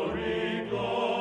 Glory, glory.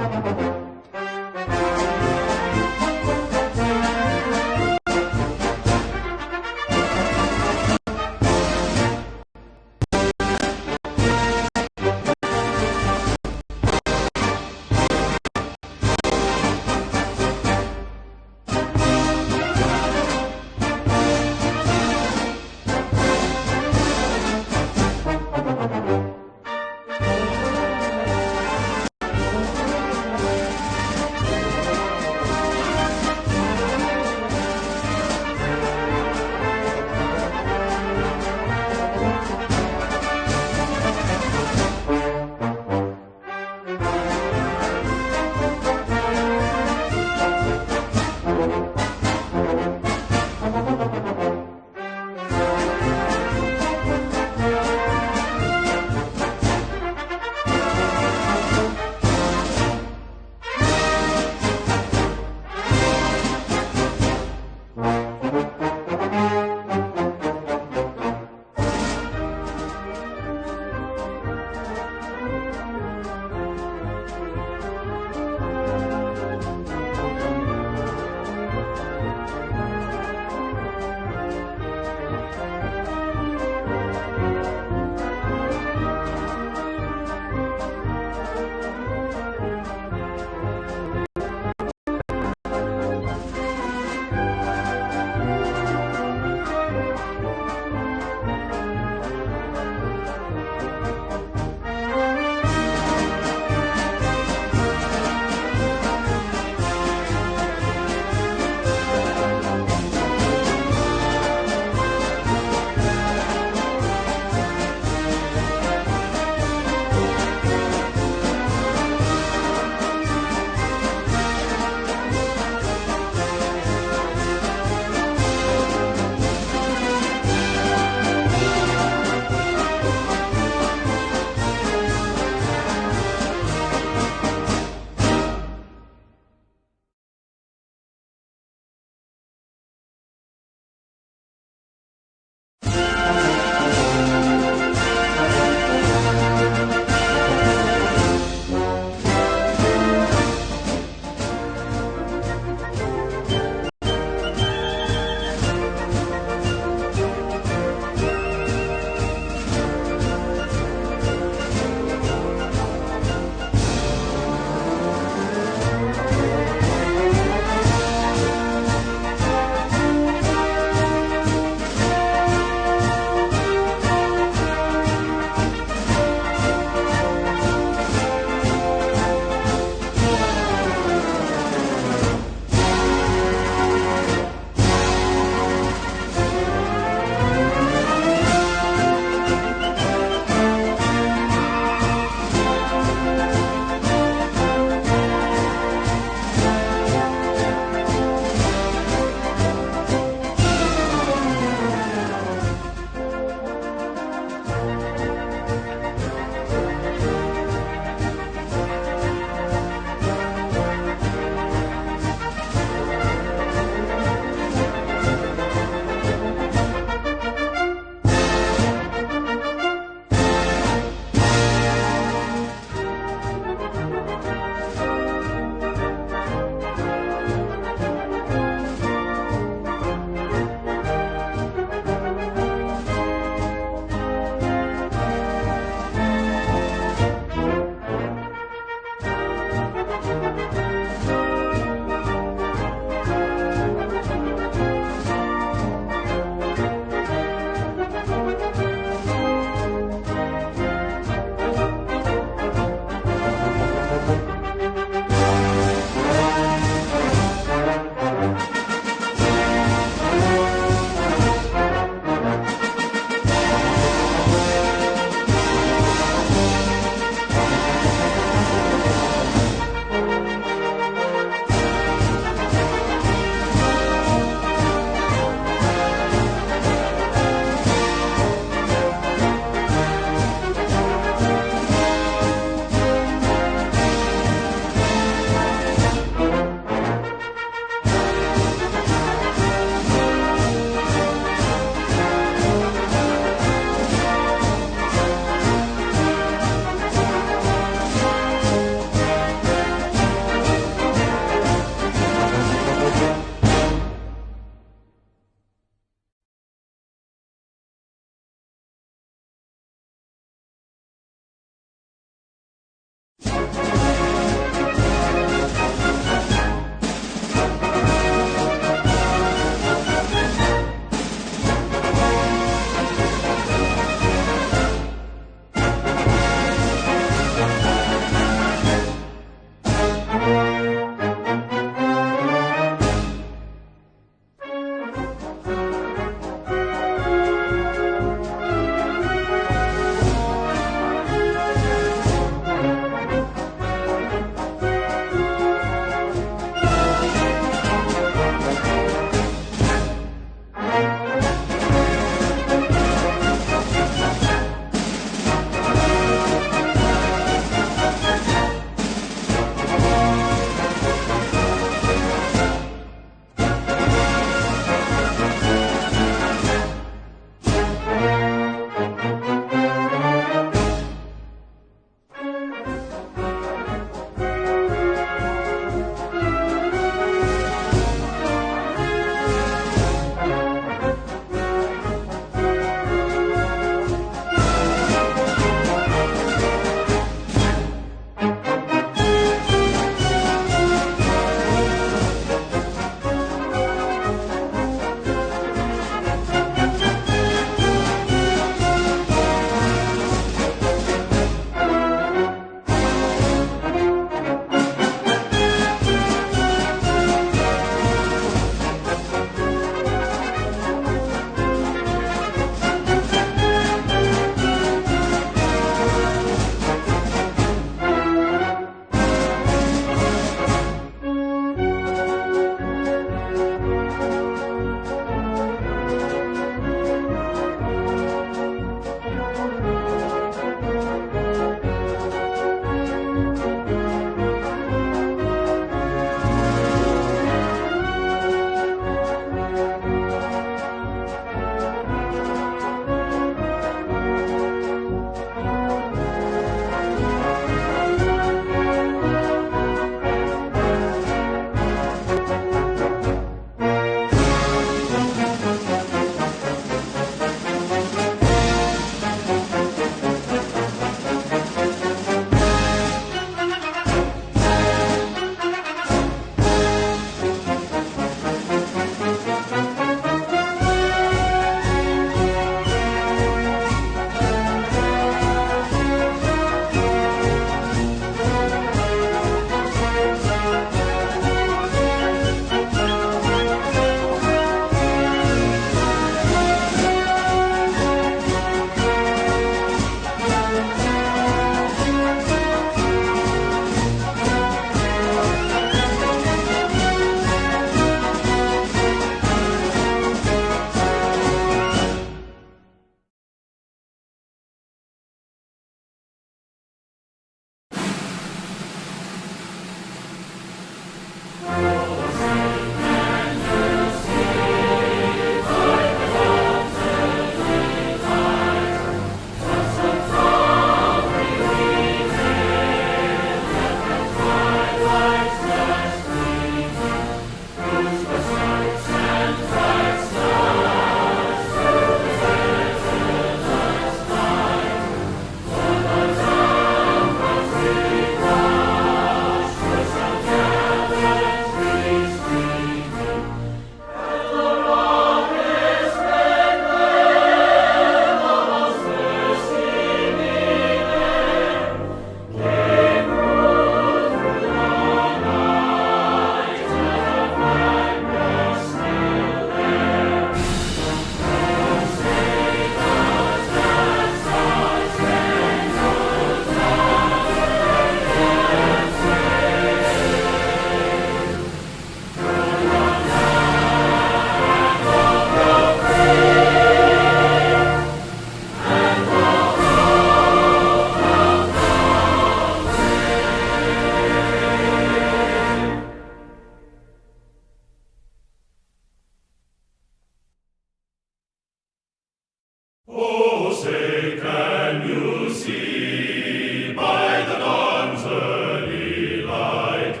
Oh, say, can you see by the dawn's early light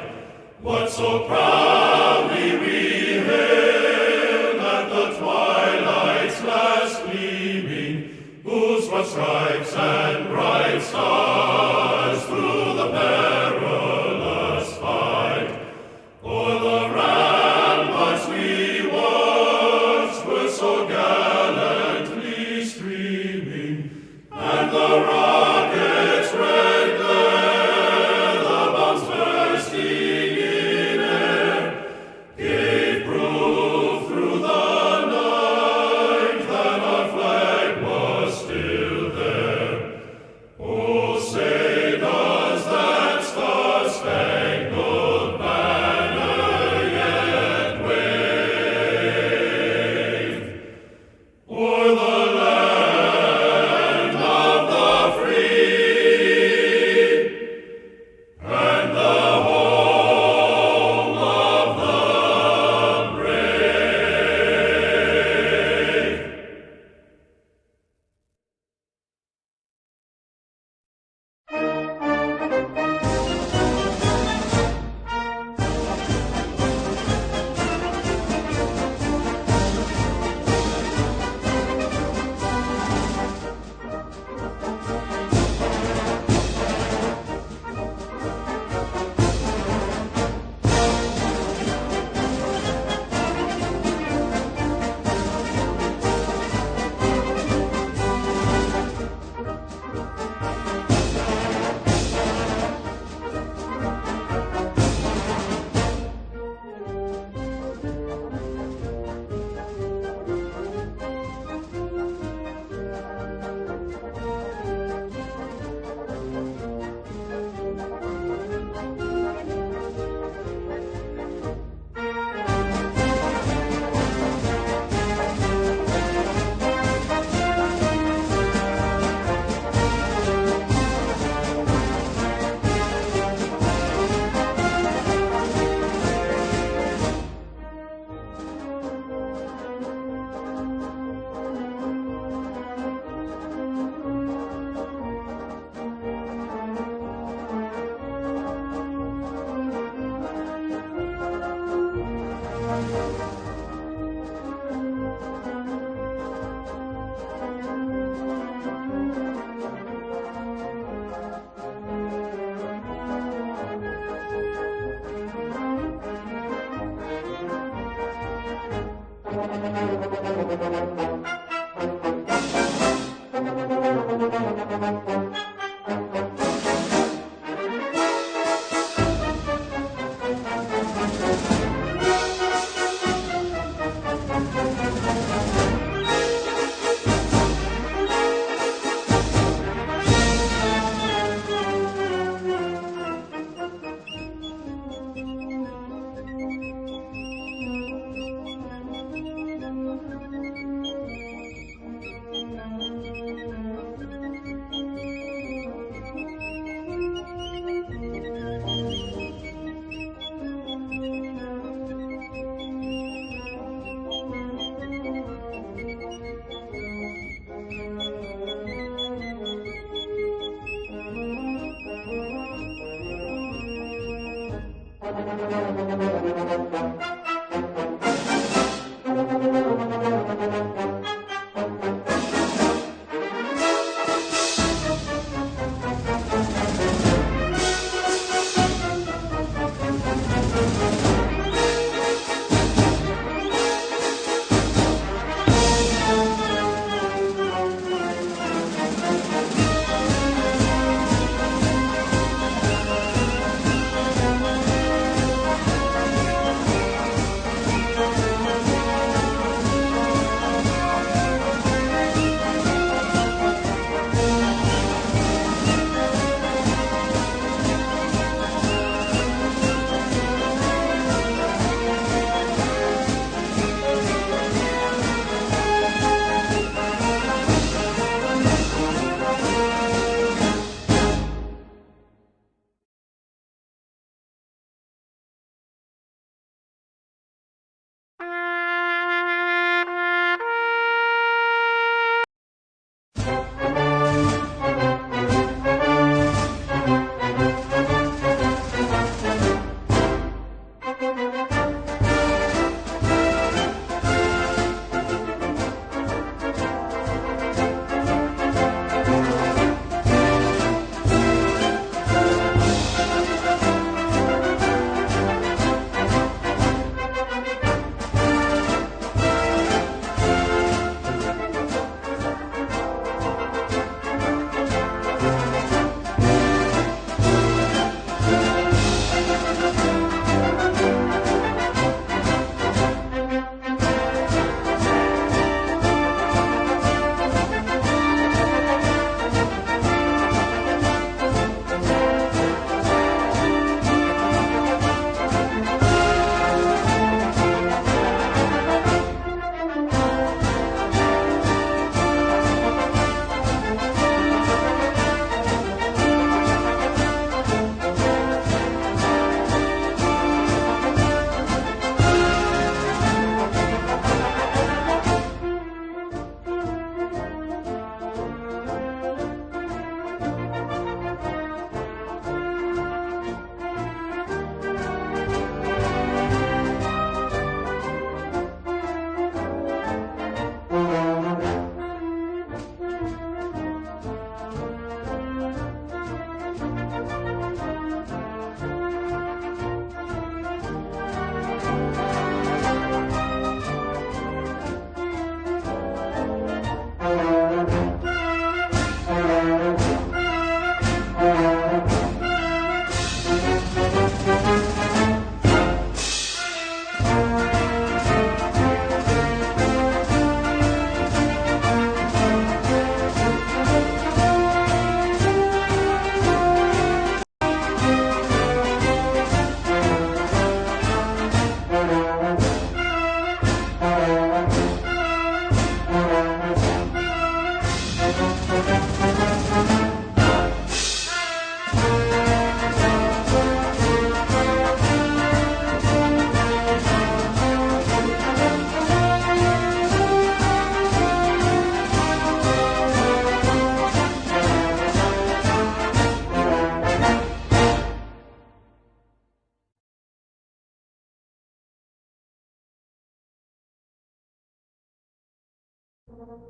what so proudly we hailed at the twilight's last gleaming, whose broad stripes and bright stars through the perilous fight o'er the ramparts we watched were so gallantly streaming, and the rocket's red glare, the bombs bursting in air, gave proof through the night that our flag was still there. Oh, say, does that star-spangled banner yet wave o'er the land of the free and the home of the brave?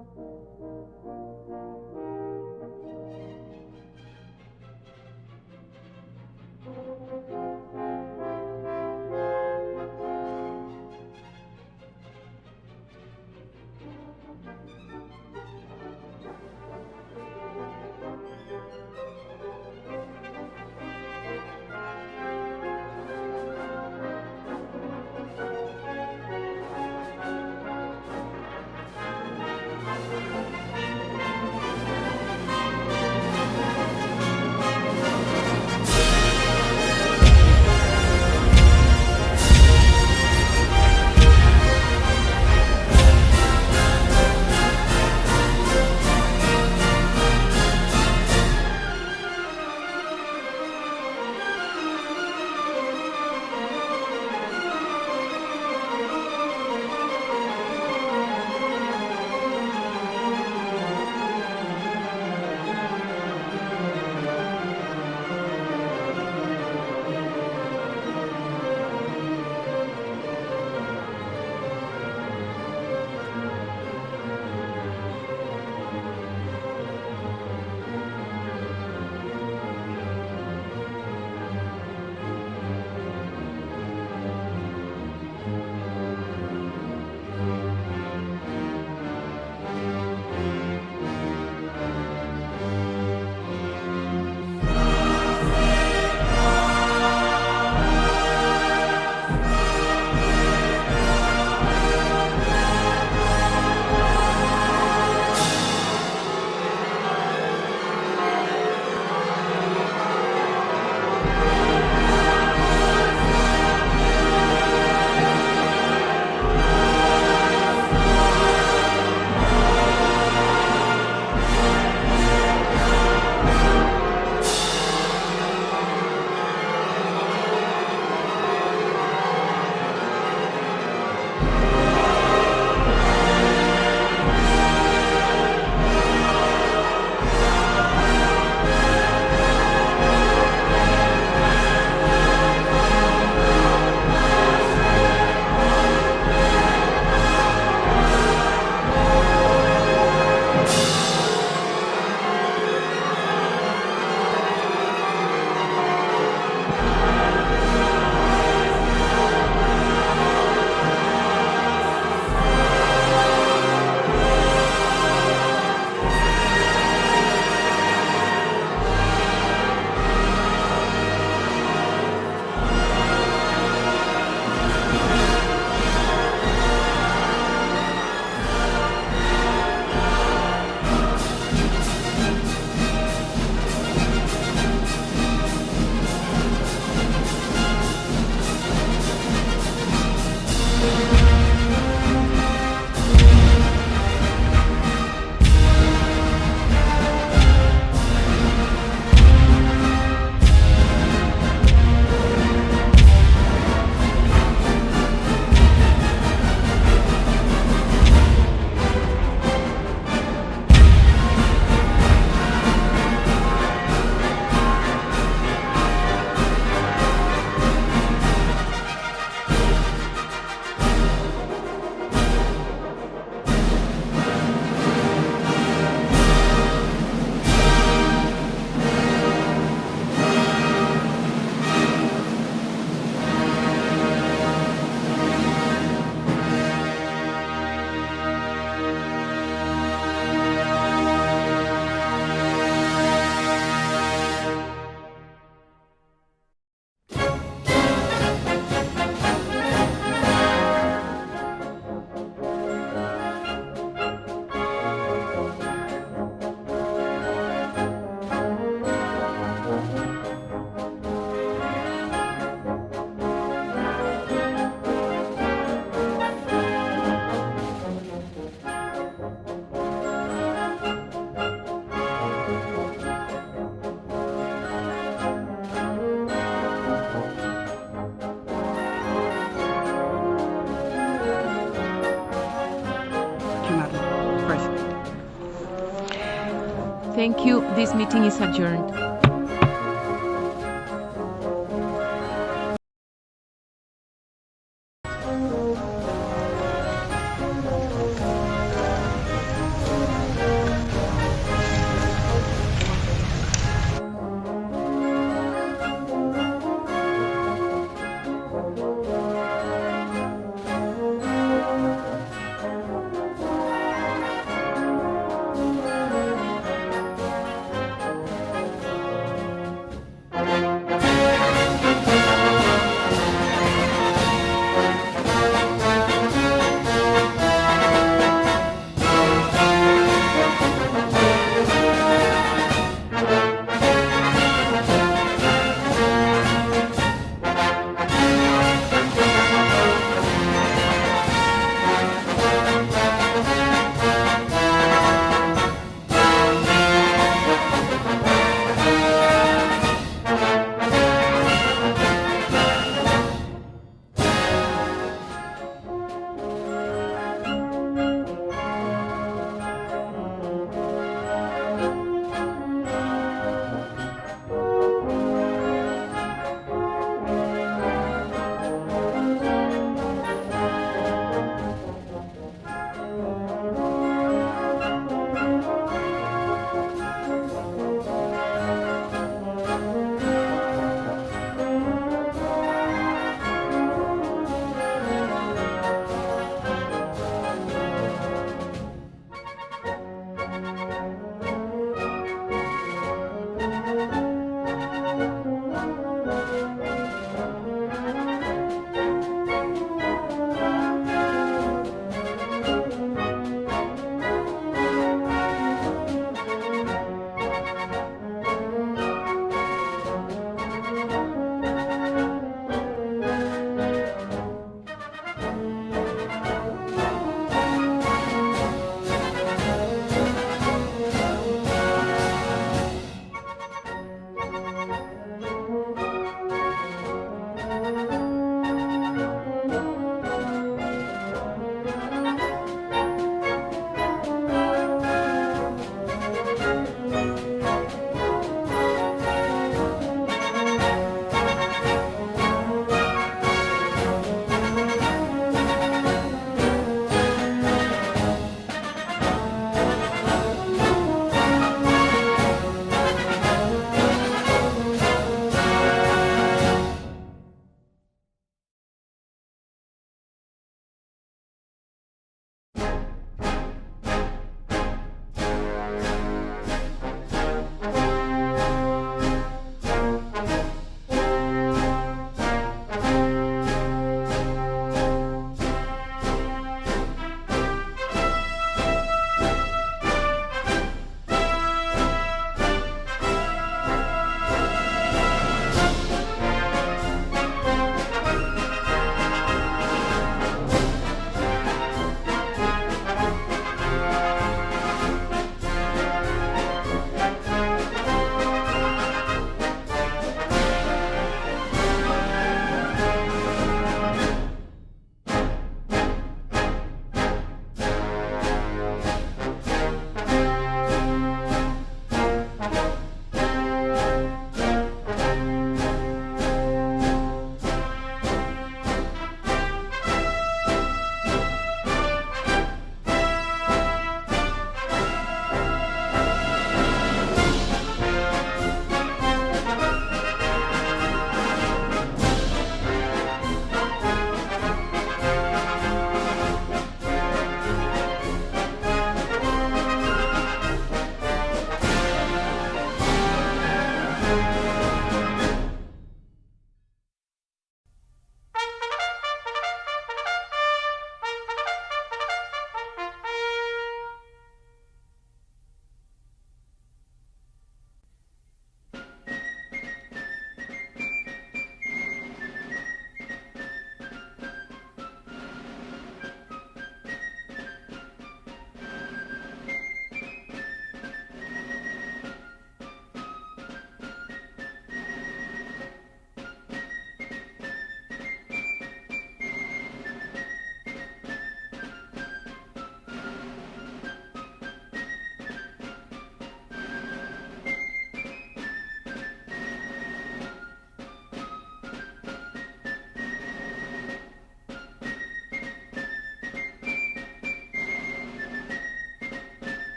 Thank you. This meeting is adjourned.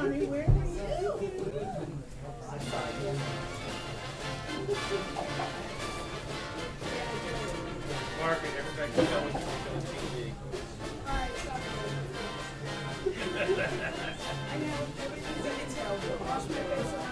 honey, where are you? Margaret, everybody can go with TV. I know, everything's in detail. Wash my face around.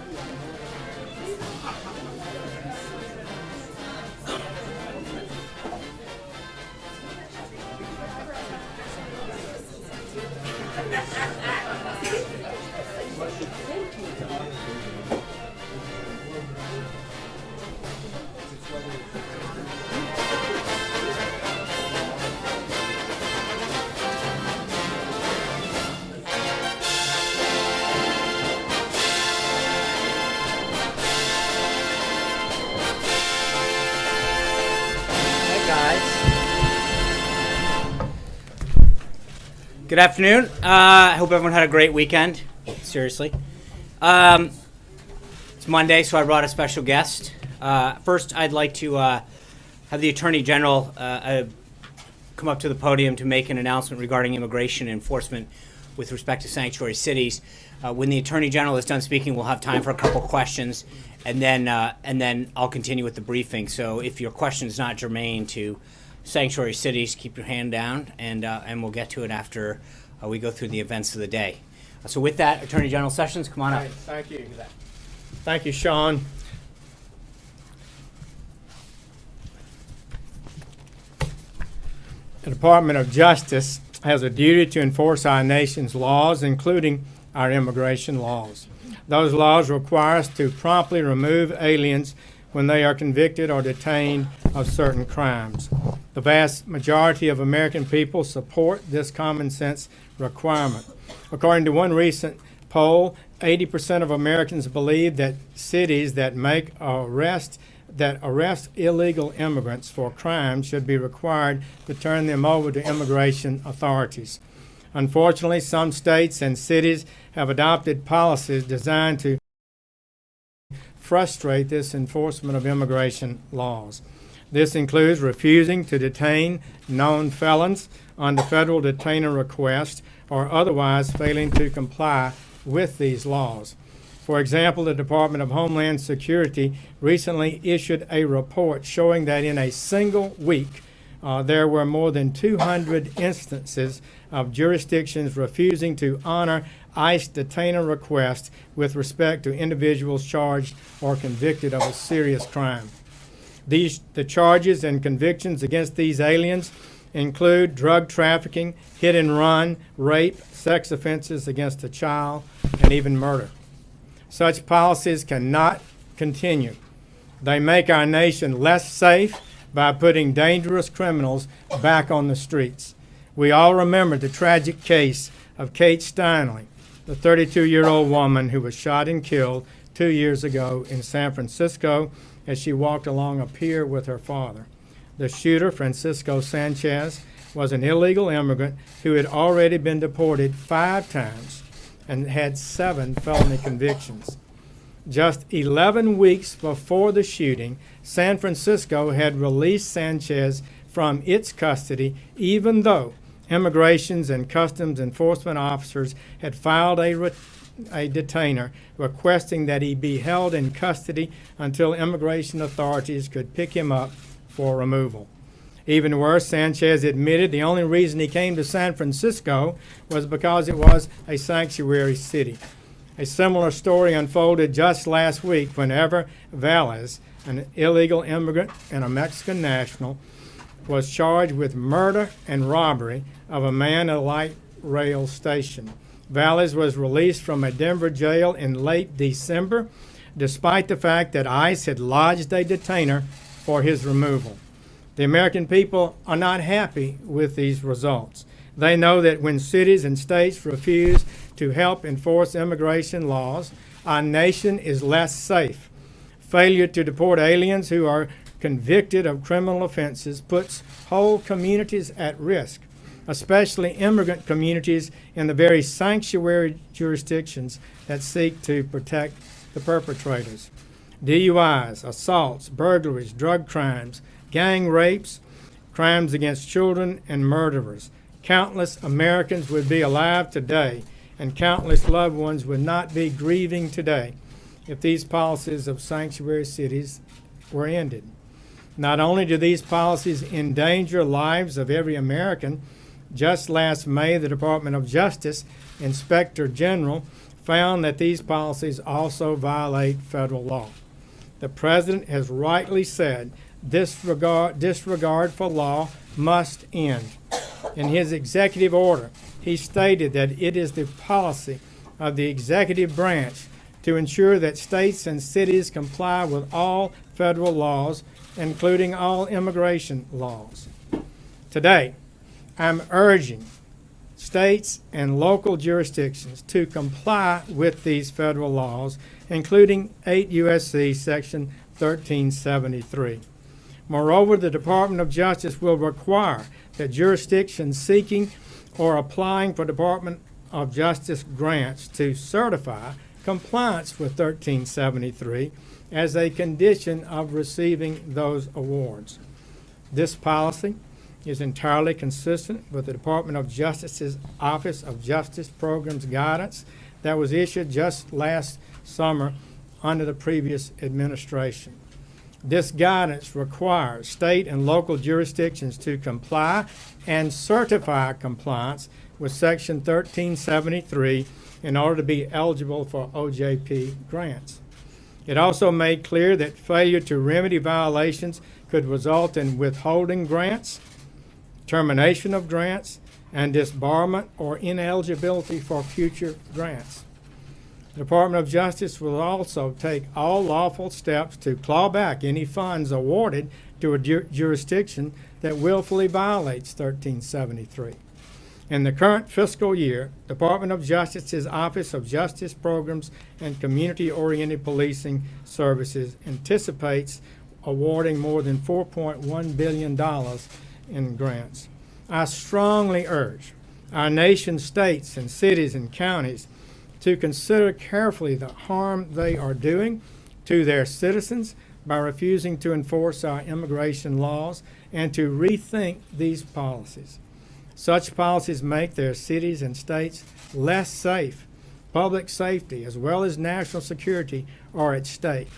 Good afternoon. I hope everyone had a great weekend. Seriously. It's Monday, so I brought a special guest. First, I'd like to have the Attorney General come up to the podium to make an announcement regarding immigration enforcement with respect to sanctuary cities. When the Attorney General is done speaking, we'll have time for a couple questions, and then I'll continue with the briefing. So if your question is not germane to sanctuary cities, keep your hand down, and we'll get to it after we go through the events of the day. So with that, Attorney General Sessions, come on up. Right, thank you. Thank you, Sean. The Department of Justice has a duty to enforce our nation's laws, including our immigration laws. Those laws require us to promptly remove aliens when they are convicted or detained of certain crimes. The vast majority of American people support this common sense requirement. According to one recent poll, 80% of Americans believe that cities that arrest illegal immigrants for crimes should be required to turn them over to immigration authorities. Unfortunately, some states and cities have adopted policies designed to frustrate this enforcement of immigration laws. This includes refusing to detain known felons under federal detainer request or otherwise failing to comply with these laws. For example, the Department of Homeland Security recently issued a report showing that in a single week, there were more than 200 instances of jurisdictions refusing to honor ICE detainer requests with respect to individuals charged or convicted of a serious crime. The charges and convictions against these aliens include drug trafficking, hit and run, rape, sex offenses against a child, and even murder. Such policies cannot continue. They make our nation less safe by putting dangerous criminals back on the streets. We all remember the tragic case of Kate Steinle, the 32-year-old woman who was shot and killed 2 years ago in San Francisco as she walked along a pier with her father. The shooter, Francisco Sanchez, was an illegal immigrant who had already been deported 5 times and had 7 felony convictions. Just 11 weeks before the shooting, San Francisco had released Sanchez from its custody, even though Immigrations and Customs Enforcement officers had filed a detainer requesting that he be held in custody until immigration authorities could pick him up for removal. Even worse, Sanchez admitted the only reason he came to San Francisco was because it was a sanctuary city. A similar story unfolded just last week whenever Valles, an illegal immigrant and a Mexican national, was charged with murder and robbery of a man at a light rail station. Valles was released from a Denver jail in late December, despite the fact that ICE had lodged a detainer for his removal. The American people are not happy with these results. They know that when cities and states refuse to help enforce immigration laws, our nation is less safe. Failure to deport aliens who are convicted of criminal offenses puts whole communities at risk, especially immigrant communities in the very sanctuary jurisdictions that seek to protect the perpetrators. DUIs, assaults, burglaries, drug crimes, gang rapes, crimes against children, and murderers. Countless Americans would be alive today and countless loved ones would not be grieving today if these policies of sanctuary cities were ended. Not only do these policies endanger lives of every American, just last May, the Department of Justice Inspector General found that these policies also violate federal law. The President has rightly said disregard for law must end. In his executive order, he stated that it is the policy of the executive branch to ensure that states and cities comply with all federal laws, including all immigration laws. Today, I'm urging states and local jurisdictions to comply with these federal laws, including 8 U.S.C. Section 1373. Moreover, the Department of Justice will require that jurisdictions seeking or applying for Department of Justice grants to certify compliance with 1373 as a condition of receiving those awards. This policy is entirely consistent with the Department of Justice's Office of Justice Programs guidance that was issued just last summer under the previous administration. This guidance requires state and local jurisdictions to comply and certify compliance with Section 1373 in order to be eligible for OJP grants. It also made clear that failure to remedy violations could result in withholding grants, termination of grants, and disbarment or ineligibility for future grants. The Department of Justice will also take all lawful steps to claw back any funds awarded to a jurisdiction that willfully violates 1373. In the current fiscal year, Department of Justice's Office of Justice Programs and Community-Oriented Policing Services anticipates awarding more than $4.1 billion in grants. I strongly urge our nation's states and cities and counties to consider carefully the harm they are doing to their citizens by refusing to enforce our immigration laws and to rethink these policies. Such policies make their cities and states less safe. Public safety as well as national security are at stake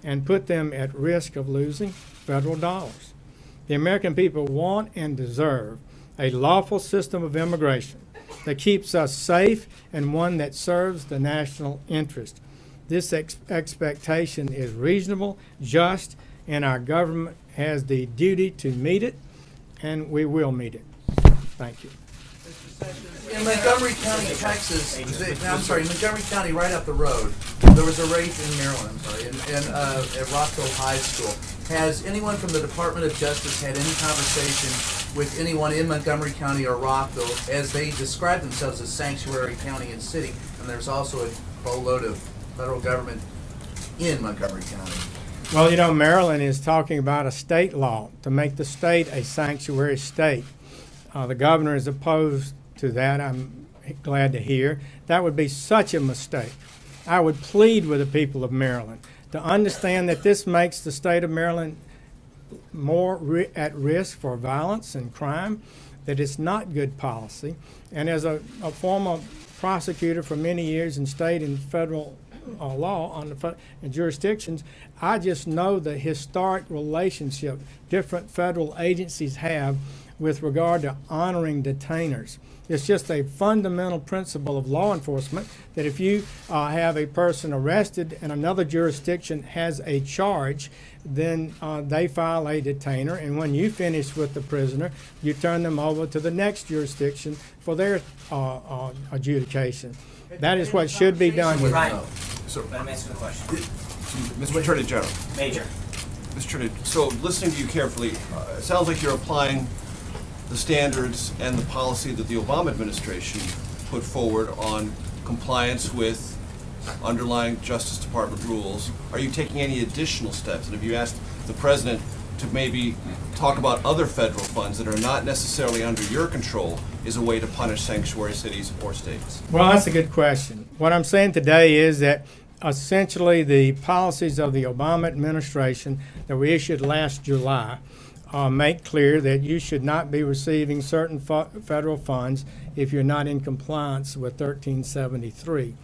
and put them at risk of losing federal dollars. The American people want and deserve a lawful system of immigration that keeps us safe and one that serves the national interest. This expectation is reasonable, just, and our government has the duty to meet it, and we will meet it. Thank you. In Montgomery County, Texas, in Montgomery County, right up the road, there was a rape in Maryland, at Rockville High School. Has anyone from the Department of Justice had any conversation with anyone in Montgomery County or Rockville, as they describe themselves as sanctuary county and city, and there's also a boatload of federal government in Montgomery County? Well, you know, Maryland is talking about a state law to make the state a sanctuary state. The governor is opposed to that, I'm glad to hear. That would be such a mistake. I would plead with the people of Maryland to understand that this makes the state of Maryland more at risk for violence and crime, that it's not good policy. And as a former prosecutor for many years in state and federal law on the jurisdictions, I just know the historic relationship different federal agencies have with regard to honoring detainers. It's just a fundamental principle of law enforcement that if you have a person arrested and another jurisdiction has a charge, then they file a detainer, and when you finish with the prisoner, you turn them over to the next jurisdiction for their adjudication. That is what should be done. Right. So, Let me answer the question. Mr. Attorney General. Major. Mr. Attorney, so listening to you carefully, it sounds like you're applying the standards and the policy that the Obama administration put forward on compliance with underlying Justice Department rules. Are you taking any additional steps? And have you asked the President to maybe talk about other federal funds that are not necessarily under your control as a way to punish sanctuary cities or states? Well, that's a good question. What I'm saying today is that essentially the policies of the Obama administration that were issued last July make clear that you should not be receiving certain federal funds if you're not in compliance with 1373.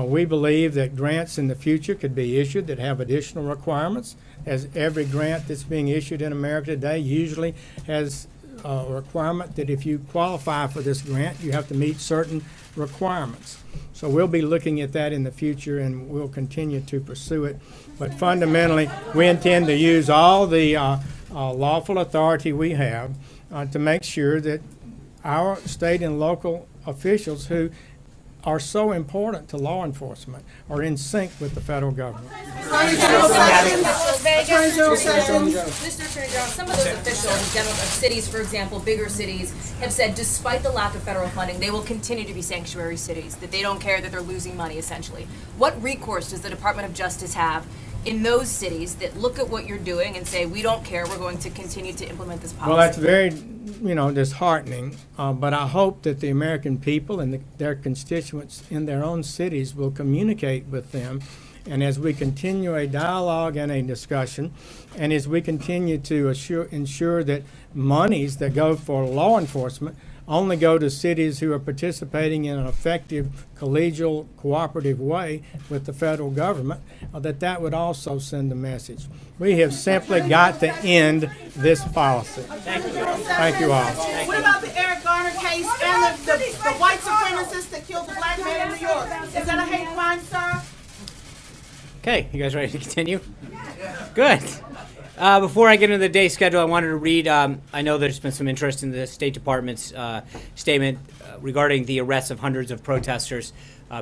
We believe that grants in the future could be issued that have additional requirements, as every grant that's being issued in America today usually has a requirement that if you qualify for this grant, you have to meet certain requirements. So we'll be looking at that in the future, and we'll continue to pursue it. But fundamentally, we intend to use all the lawful authority we have to make sure that our state and local officials who are so important to law enforcement are in sync with the federal government. Mr. Attorney General, some of those officials of cities, for example, bigger cities, have said despite the lack of federal funding, they will continue to be sanctuary cities, that they don't care that they're losing money, essentially. What recourse does the Department of Justice have in those cities that look at what you're doing and say, we don't care, we're going to continue to implement this policy? Well, that's very, disheartening, but I hope that the American people and their constituents in their own cities will communicate with them. And as we continue a dialogue and a discussion, and as we continue to ensure that monies that go for law enforcement only go to cities who are participating in an effective, collegial, cooperative way with the federal government, that would also send a message. We have simply got to end this policy. Thank you all. What about the Eric Garner case and the white supremacist that killed the black man in New York? Is that a hate crime, sir? Okay, you guys ready to continue? Good. Before I get into the day schedule, I wanted to read, I know there's been some interest in the State Department's statement regarding the arrests of hundreds of protesters,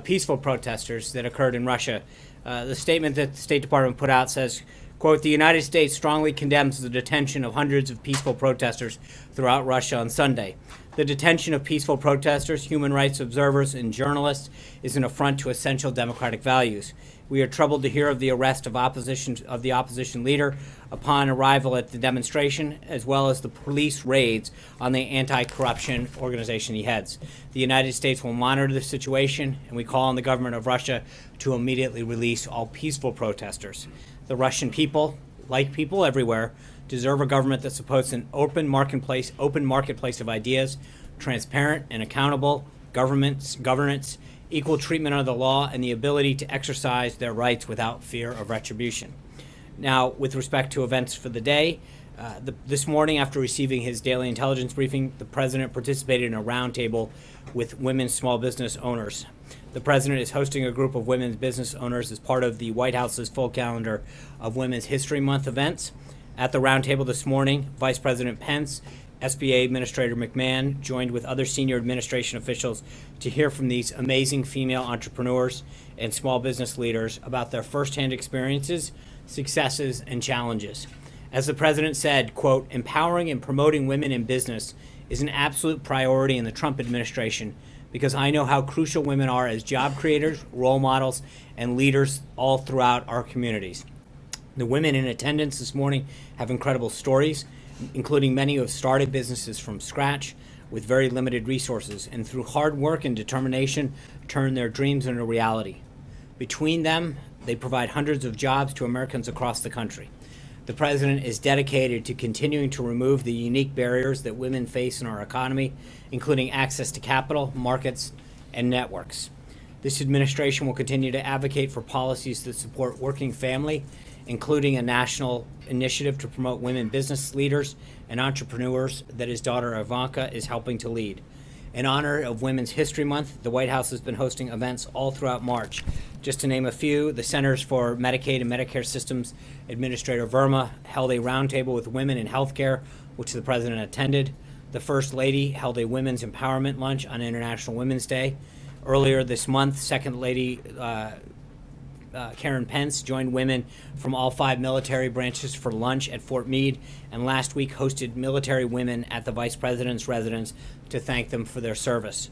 peaceful protesters that occurred in Russia. The statement that the State Department put out says, quote, "The United States strongly condemns the detention of hundreds of peaceful protesters throughout Russia on Sunday. The detention of peaceful protesters, human rights observers, and journalists is an affront to essential democratic values. We are troubled to hear of the arrest of the opposition leader upon arrival at the demonstration, as well as the police raids on the anti-corruption organization he heads. The United States will monitor the situation, and we call on the government of Russia to immediately release all peaceful protesters. The Russian people, like people everywhere, deserve a government that supports an open marketplace of ideas, transparent and accountable governance, equal treatment under the law, and the ability to exercise their rights without fear of retribution." Now, with respect to events for the day, this morning, after receiving his daily intelligence briefing, the president participated in a roundtable with women small business owners. The president is hosting a group of women's business owners as part of the White House's full calendar of Women's History Month events. At the roundtable this morning, Vice President Pence, SBA Administrator McMahon joined with other senior administration officials to hear from these amazing female entrepreneurs and small business leaders about their firsthand experiences, successes, and challenges. As the president said, quote, "Empowering and promoting women in business is an absolute priority in the Trump administration because I know how crucial women are as job creators, role models, and leaders all throughout our communities. The women in attendance this morning have incredible stories, including many who have started businesses from scratch with very limited resources and through hard work and determination turn their dreams into reality. Between them, they provide hundreds of jobs to Americans across the country. The president is dedicated to continuing to remove the unique barriers that women face in our economy, including access to capital, markets, and networks. This administration will continue to advocate for policies that support working family, including a national initiative to promote women business leaders and entrepreneurs that his daughter Ivanka is helping to lead. In honor of Women's History Month, the White House has been hosting events all throughout March. Just to name a few, the Centers for Medicaid and Medicare Systems Administrator Verma held a roundtable with women in healthcare, which the president attended. The First Lady held a women's empowerment lunch on International Women's Day. Earlier this month, Second Lady Karen Pence joined women from all 5 military branches for lunch at Fort Meade, and last week hosted military women at the Vice President's residence to thank them for their service.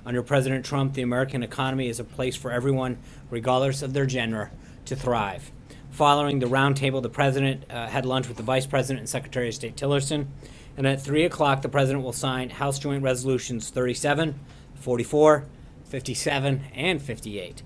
Under President Trump, the American economy is a place for everyone, regardless of their gender, to thrive. Following the roundtable, the president had lunch with the Vice President and Secretary of State Tillerson, and at 3 o'clock, the president will sign House Joint Resolutions 37, 44, 57, and 58.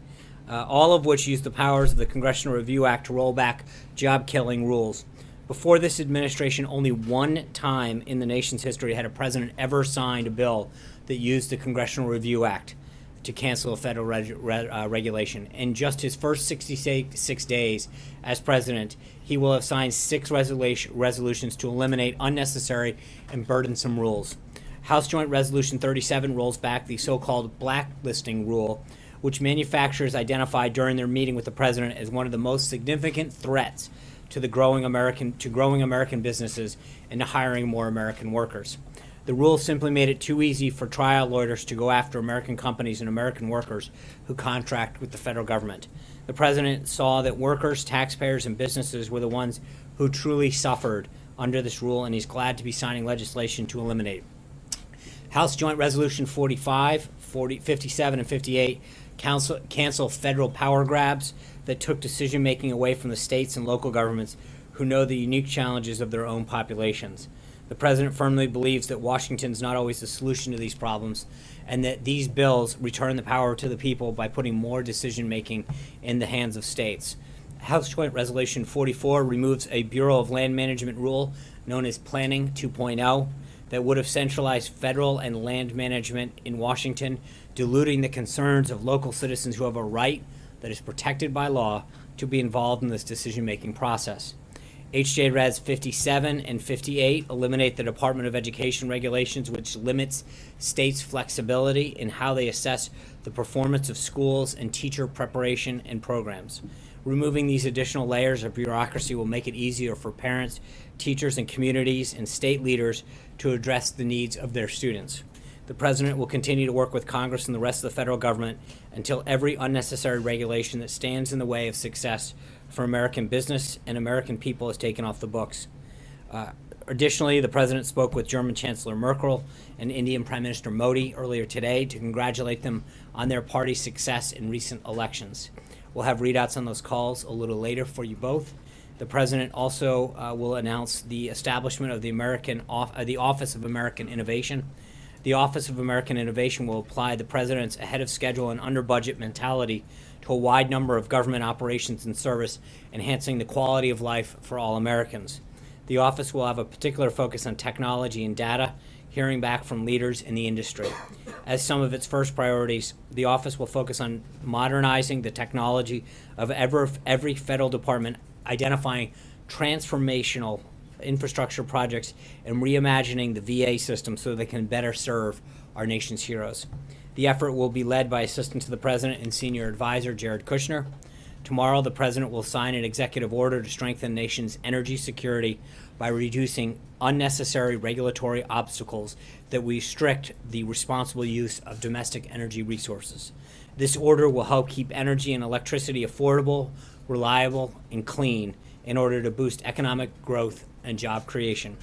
All of which use the powers of the Congressional Review Act to roll back job-killing rules. Before this administration, only one time in the nation's history had a president ever signed a bill that used the Congressional Review Act to cancel a federal regulation. In just his first 66 days as president, he will have signed 6 resolutions to eliminate unnecessary and burdensome rules. House Joint Resolution 37 rolls back the so-called blacklisting rule, which manufacturers identified during their meeting with the president as one of the most significant threats to growing American businesses and to hiring more American workers. The rule simply made it too easy for trial lawyers to go after American companies and American workers who contract with the federal government. The president saw that workers, taxpayers, and businesses were the ones who truly suffered under this rule, and he's glad to be signing legislation to eliminate it. House Joint Resolution 45, 57, and 58 cancel federal power grabs that took decision-making away from the states and local governments who know the unique challenges of their own populations. The president firmly believes that Washington's not always the solution to these problems, and that these bills return the power to the people by putting more decision-making in the hands of states. House Joint Resolution 44 removes a Bureau of Land Management rule known as Planning 2.0 that would have centralized federal and land management in Washington, diluting the concerns of local citizens who have a right that is protected by law to be involved in this decision-making process. H.J. Res 57 and 58 eliminate the Department of Education regulations, which limits states' flexibility in how they assess the performance of schools and teacher preparation and programs. Removing these additional layers of bureaucracy will make it easier for parents, teachers, and communities and state leaders to address the needs of their students. The president will continue to work with Congress and the rest of the federal government until every unnecessary regulation that stands in the way of success for American business and American people is taken off the books. Additionally, the president spoke with German Chancellor Merkel and Indian Prime Minister Modi earlier today to congratulate them on their party's success in recent elections. We'll have readouts on those calls a little later for you both. The president also will announce the establishment of the Office of American Innovation. The Office of American Innovation will apply the president's ahead of schedule and under budget mentality to a wide number of government operations and service, enhancing the quality of life for all Americans. The office will have a particular focus on technology and data, hearing back from leaders in the industry. As some of its first priorities, the office will focus on modernizing the technology of every federal department, identifying transformational infrastructure projects, and reimagining the VA system so they can better serve our nation's heroes. The effort will be led by Assistant to the President and Senior Advisor Jared Kushner. Tomorrow, the President will sign an executive order to strengthen the nation's energy security by reducing unnecessary regulatory obstacles that restrict the responsible use of domestic energy resources. This order will help keep energy and electricity affordable, reliable, and clean in order to boost economic growth and job creation.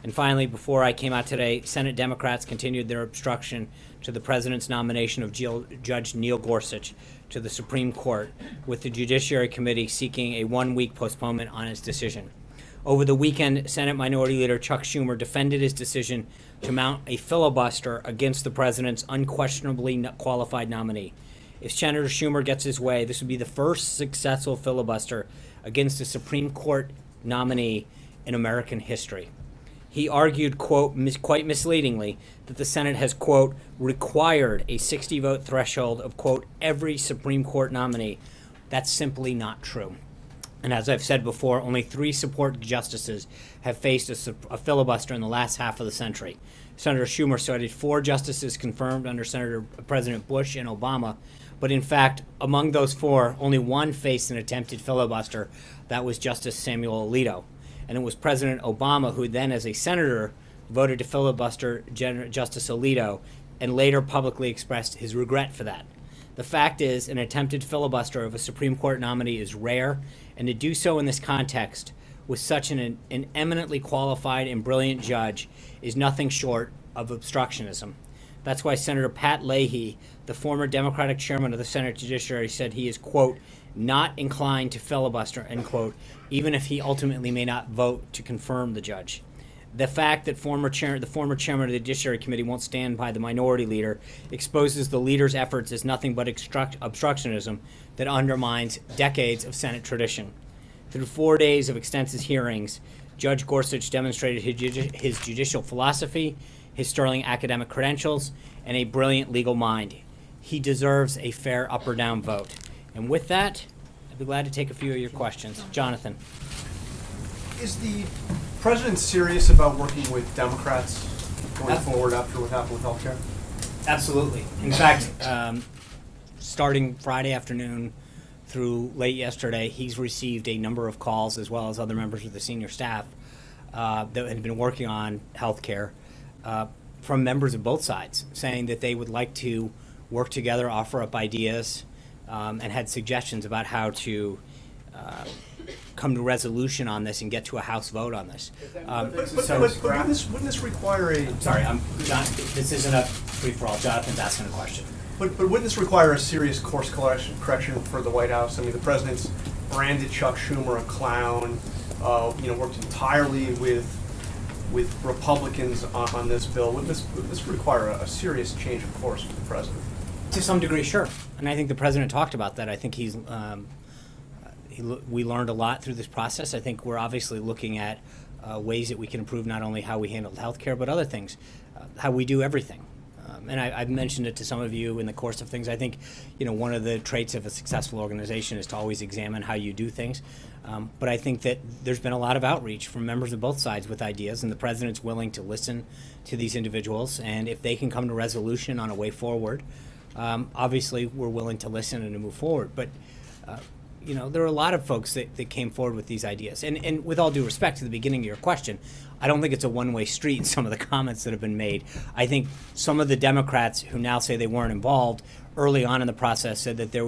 And finally, before I came out today, Senate Democrats continued their obstruction to the president's nomination of Judge Neil Gorsuch to the Supreme Court, with the Judiciary Committee seeking a one-week postponement on its decision. Over the weekend, Senate Minority Leader Chuck Schumer defended his decision to mount a filibuster against the president's unquestionably qualified nominee. If Senator Schumer gets his way, this would be the first successful filibuster against a Supreme Court nominee in American history. He argued, quote, quite misleadingly, that the Senate has, quote, required a 60-vote threshold of, quote, every Supreme Court nominee. That's simply not true. And as I've said before, only 3 support justices have faced a filibuster in the last half of the century. Senator Schumer cited 4 justices confirmed under President Bush and Obama, but in fact, among those 4, only 1 faced an attempted filibuster. That was Justice Samuel Alito. And it was President Obama who then, as a senator, voted to filibuster Justice Alito and later publicly expressed his regret for that. The fact is, an attempted filibuster of a Supreme Court nominee is rare, and to do so in this context with such an eminently qualified and brilliant judge is nothing short of obstructionism. That's why Senator Pat Leahy, the former Democratic chairman of the Senate Judiciary, said he is, quote, not inclined to filibuster, end quote, even if he ultimately may not vote to confirm the judge. The fact that the former chairman of the Judiciary Committee won't stand by the minority leader exposes the leader's efforts as nothing but obstructionism that undermines decades of Senate tradition. Through 4 days of extensive hearings, Judge Gorsuch demonstrated his judicial philosophy, his sterling academic credentials, and a brilliant legal mind. He deserves a fair up or down vote. And with that, I'd be glad to take a few of your questions. Jonathan. Is the president serious about working with Democrats going forward after what happened with healthcare? Absolutely. In fact, starting Friday afternoon through late yesterday, he's received a number of calls, as well as other members of the senior staff that had been working on healthcare, from members of both sides, saying that they would like to work together, offer up ideas, and had suggestions about how to come to resolution on this and get to a House vote on this. But wouldn't this require a... Sorry, this isn't a free-for-all. Jonathan's asking a question. But wouldn't this require a serious course correction for the White House? I mean, the president's branded Chuck Schumer a clown, worked entirely with Republicans on this bill. Wouldn't this require a serious change of course for the president? To some degree, sure. And I think the president talked about that. I think we learned a lot through this process. I think we're obviously looking at ways that we can improve not only how we handle healthcare, but other things, how we do everything. And I've mentioned it to some of you in the course of things. I think, one of the traits of a successful organization is to always examine how you do things. But I think that there's been a lot of outreach from members of both sides with ideas, and the president's willing to listen to these individuals. And if they can come to resolution on a way forward, obviously we're willing to listen and to move forward. But there are a lot of folks that came forward with these ideas. And with all due respect to the beginning of your question, I don't think it's a one-way street in some of the comments that have been made. I think some of the Democrats who now say they weren't involved early on in the process said that they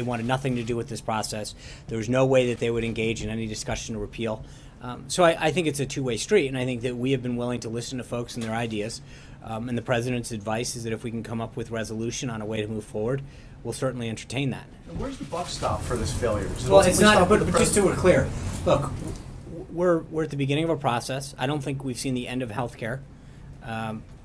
wanted nothing to do with this process. There was no way that they would engage in any discussion to repeal. So I think it's a two-way street, and I think that we have been willing to listen to folks and their ideas. And the president's advice is that if we can come up with resolution on a way to move forward, we'll certainly entertain that. And where's the buck stop for this failure? Well, it's not, but just so we're clear, look, we're at the beginning of a process. I don't think we've seen the end of healthcare.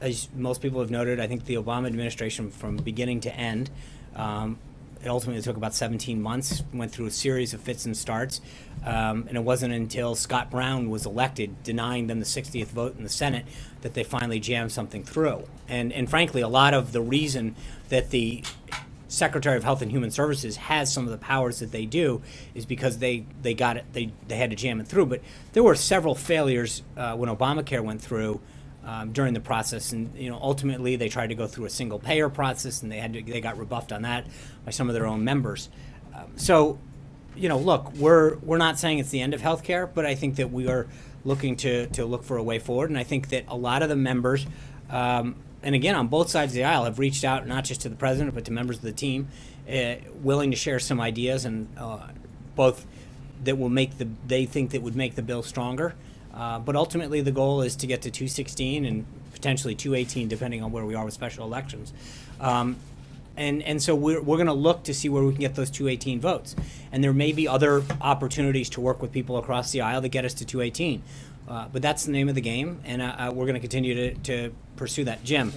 As most people have noted, I think the Obama administration, from beginning to end, it ultimately took about 17 months, went through a series of fits and starts, and it wasn't until Scott Brown was elected, denying them the 60th vote in the Senate, that they finally jammed something through. And frankly, a lot of the reason that the Secretary of Health and Human Services has some of the powers that they do is because they got it, they had to jam it through. But there were several failures when Obamacare went through during the process, and ultimately they tried to go through a single payer process, and they got rebuffed on that by some of their own members. So look, we're not saying it's the end of healthcare, but I think that we are looking to look for a way forward, and I think that a lot of the members, and again, on both sides of the aisle, have reached out not just to the president, but to members of the team, willing to share some ideas, and both that will they think that would make the bill stronger. But ultimately, the goal is to get to 216 and potentially 218, depending on where we are with special elections. And so we're going to look to see where we can get those 218 votes. And there may be other opportunities to work with people across the aisle that get us to 218. But that's the name of the game, and we're going to continue to pursue that. Jim.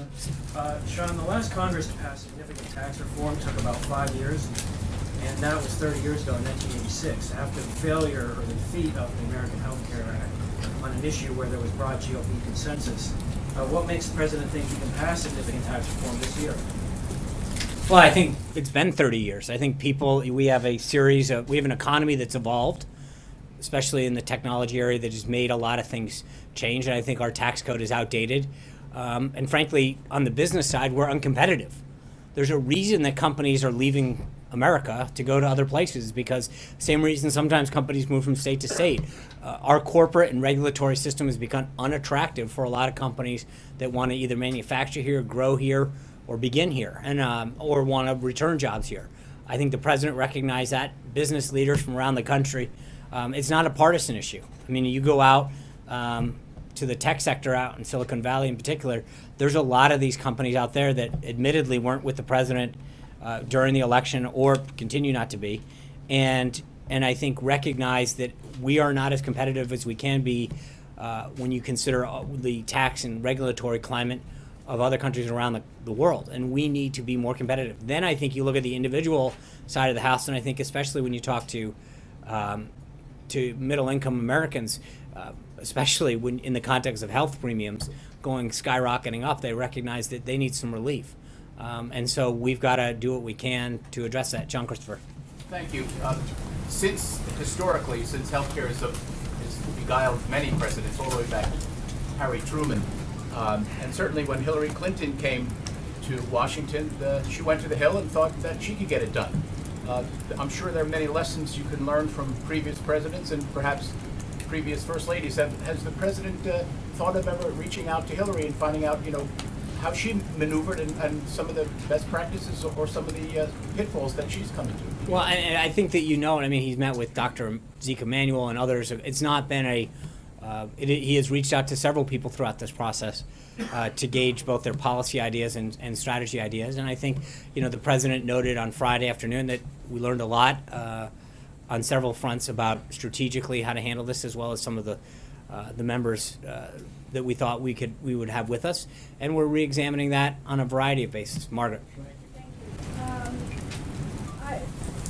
Sean, the last Congress to pass significant tax reform took about 5 years, and that was 30 years ago in 1986, after the failure or the defeat of the American Health Care Act on an issue where there was broad GOP consensus. What makes the president think he can pass significant tax reform this year? Well, I think it's been 30 years. I think we have an economy that's evolved, especially in the technology area, that has made a lot of things change, and I think our tax code is outdated. And frankly, on the business side, we're uncompetitive. There's a reason that companies are leaving America to go to other places, because same reason sometimes companies move from state to state. Our corporate and regulatory system has become unattractive for a lot of companies that want to either manufacture here, grow here, or begin here, and or want to return jobs here. I think the president recognized that. Business leaders from around the country. It's not a partisan issue. I mean, you go out to the tech sector out in Silicon Valley in particular, there's a lot of these companies out there that admittedly weren't with the president during the election or continue not to be, and I think recognize that we are not as competitive as we can be when you consider the tax and regulatory climate of other countries around the world, and we need to be more competitive. Then I think you look at the individual side of the house, and I think especially when you talk to to middle-income Americans, especially when in the context of health premiums going skyrocketing up, they recognize that they need some relief. And so we've got to do what we can to address that. John Christopher. Thank you. Historically, since healthcare has beguiled many presidents, all the way back to Harry Truman, and certainly when Hillary Clinton came to Washington, she went to the Hill and thought that she could get it done. I'm sure there are many lessons you can learn from previous presidents and perhaps previous first ladies. Has the president thought of ever reaching out to Hillary and finding out, how she maneuvered and some of the best practices or some of the pitfalls that she's come into? Well, and I think that he's met with Dr. Zeke Emanuel and others. It's not been he has reached out to several people throughout this process to gauge both their policy ideas and strategy ideas. And I think, the president noted on Friday afternoon that we learned a lot on several fronts about strategically how to handle this, as well as some of the members that we thought we would have with us. And we're re-examining that on a variety of bases. Margaret.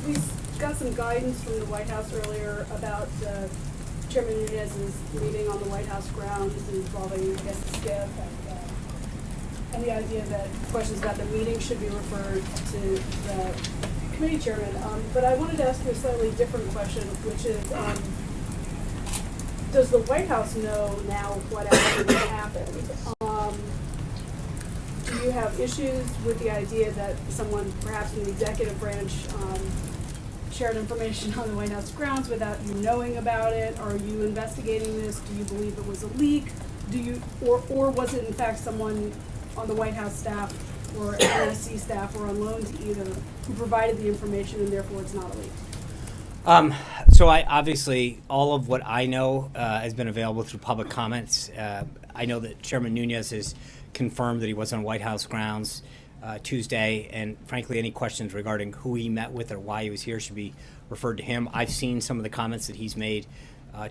We got some guidance from the White House earlier about Chairman Nunez's meeting on the White House grounds involving, I guess, the SCIF and the idea that questions about the meeting should be referred to the committee chairman. But I wanted to ask you a slightly different question, which is, does the White House know now what actually happened? Do you have issues with the idea that someone, perhaps in the executive branch, shared information on the White House grounds without you knowing about it? Are you investigating this? Do you believe it was a leak? Or was it in fact someone on the White House staff or NSC staff or on loan to either who provided the information and therefore it's not a leak? So obviously all of what I know has been available through public comments. I know that Chairman Nunes has confirmed that he was on White House grounds Tuesday, and frankly, any questions regarding who he met with or why he was here should be referred to him. I've seen some of the comments that he's made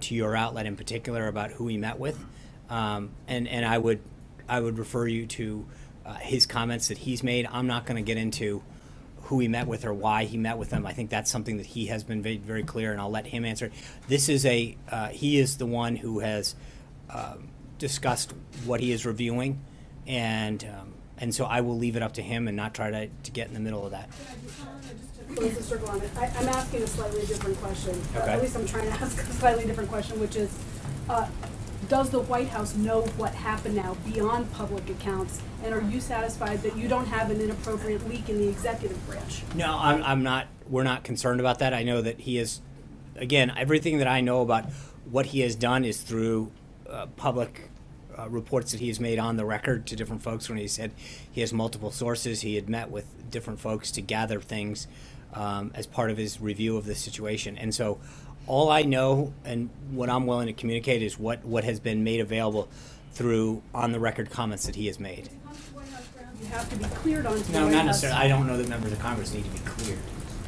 to your outlet in particular about who he met with, and I would refer you to his comments that he's made. I'm not going to get into who he met with or why he met with them. I think that's something that he has been very, very clear, and I'll let him answer. This is he is the one who has discussed what he is reviewing, and so I will leave it up to him and not try to get in the middle of that. Just to close the circle on it, I'm asking a slightly different question. Okay. At least I'm trying to ask a slightly different question, which is, does the White House know what happened now beyond public accounts? And are you satisfied that you don't have an inappropriate leak in the executive branch? No, I'm not. We're not concerned about that. I know that he is, again, everything that I know about what he has done is through public reports that he has made on the record to different folks. When he said he has multiple sources, he had met with different folks to gather things as part of his review of the situation. And so all I know and what I'm willing to communicate is what has been made available through on-the-record comments that he has made. You have to be cleared onto the No, White not House. necessarily. I don't know that members of Congress need to be cleared.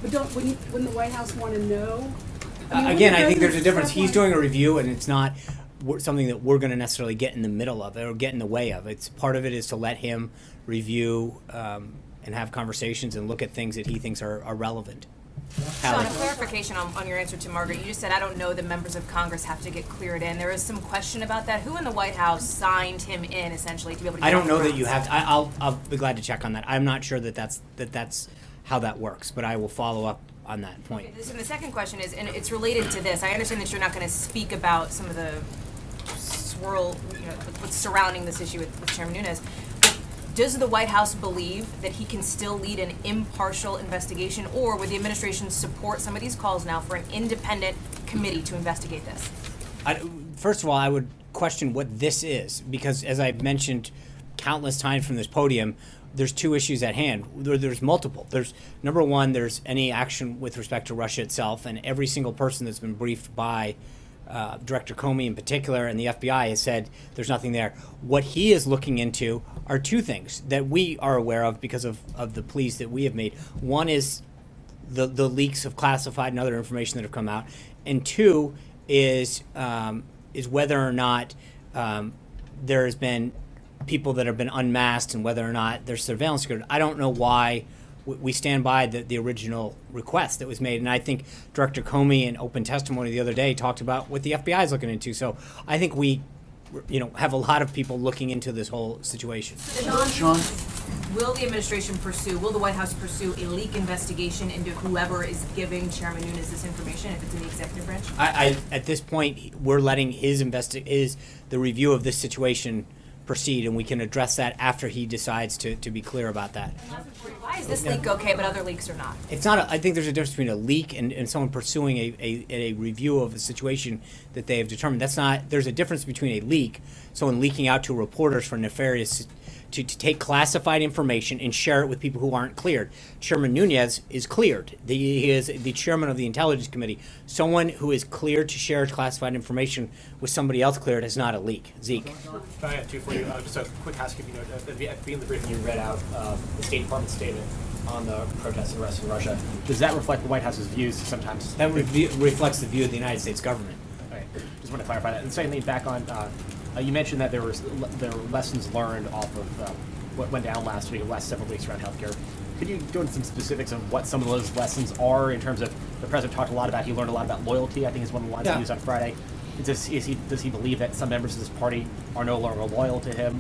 But wouldn't the White House want to know? Again, I think there's a difference. He's doing a review, and it's not something that we're going to necessarily get in the middle of or get in the way of. It's part of it is to let him review and have conversations and look at things that he thinks are relevant. Sean, a clarification on your answer to Margaret. You just said, I don't know that members of Congress have to get cleared in. There is some question about that. Who in the White House signed him in, essentially, to be able to get I don't on know the that you grounds? have to. I'll be glad to check on that. I'm not sure that that's how that works, but I will follow up on that point. Okay, so the second question is, and it's related to this. I understand that you're not going to speak about some of the swirl, what's surrounding this issue with Chairman Nunes. Does the White House believe that he can still lead an impartial investigation, or would the administration support some of these calls now for an independent committee to investigate this? First of all, I would question what this is, because as I've mentioned countless times from this podium, there's two issues at hand. There's multiple. There's, number one, there's any action with respect to Russia itself, and every single person that's been briefed by Director Comey in particular and the FBI has said there's nothing there. What he is looking into are two things that we are aware of because of the pleas that we have made. One is the leaks of classified and other information that have come out, and two is whether or not there has been people that have been unmasked and whether or not there's surveillance security. I don't know why we stand by the original request that was made. And I think Director Comey in open testimony the other day talked about what the FBI is looking into. So I think we, have a lot of people looking into this whole situation. Sean? Will the administration will the White House pursue a leak investigation into whoever is giving Chairman Nunes this information, if it's in the executive branch? At this point, we're letting the review of this situation proceed, and we can address that after he decides to be clear about that. Why is this leak okay, but other leaks are not? It's not. I think there's a difference between a leak and someone pursuing a review of a situation that they have determined. There's a difference between a leak, someone leaking out to reporters for nefarious, to take classified information and share it with people who aren't cleared. Chairman Nunes is cleared. He is the chairman of the Intelligence Committee. Someone who is cleared to share classified information with somebody else cleared is not a leak. Zeke. I have two for you. Just a quick housekeeping note. At the beginning of the briefing, you read out the State Department statement on the protests and arrests in Russia. Does that reflect the White House's views sometimes? That reflects the view of the United States government. Okay. Just want to clarify that. And secondly, back on, you mentioned that there were lessons learned off of what went down last several weeks around healthcare. Could you go into some specifics of what some of those lessons are in terms of the president talked a lot about, he learned a lot about loyalty, I think is one of the lines he used on Friday. Does he believe that some members of this party are no longer loyal to him?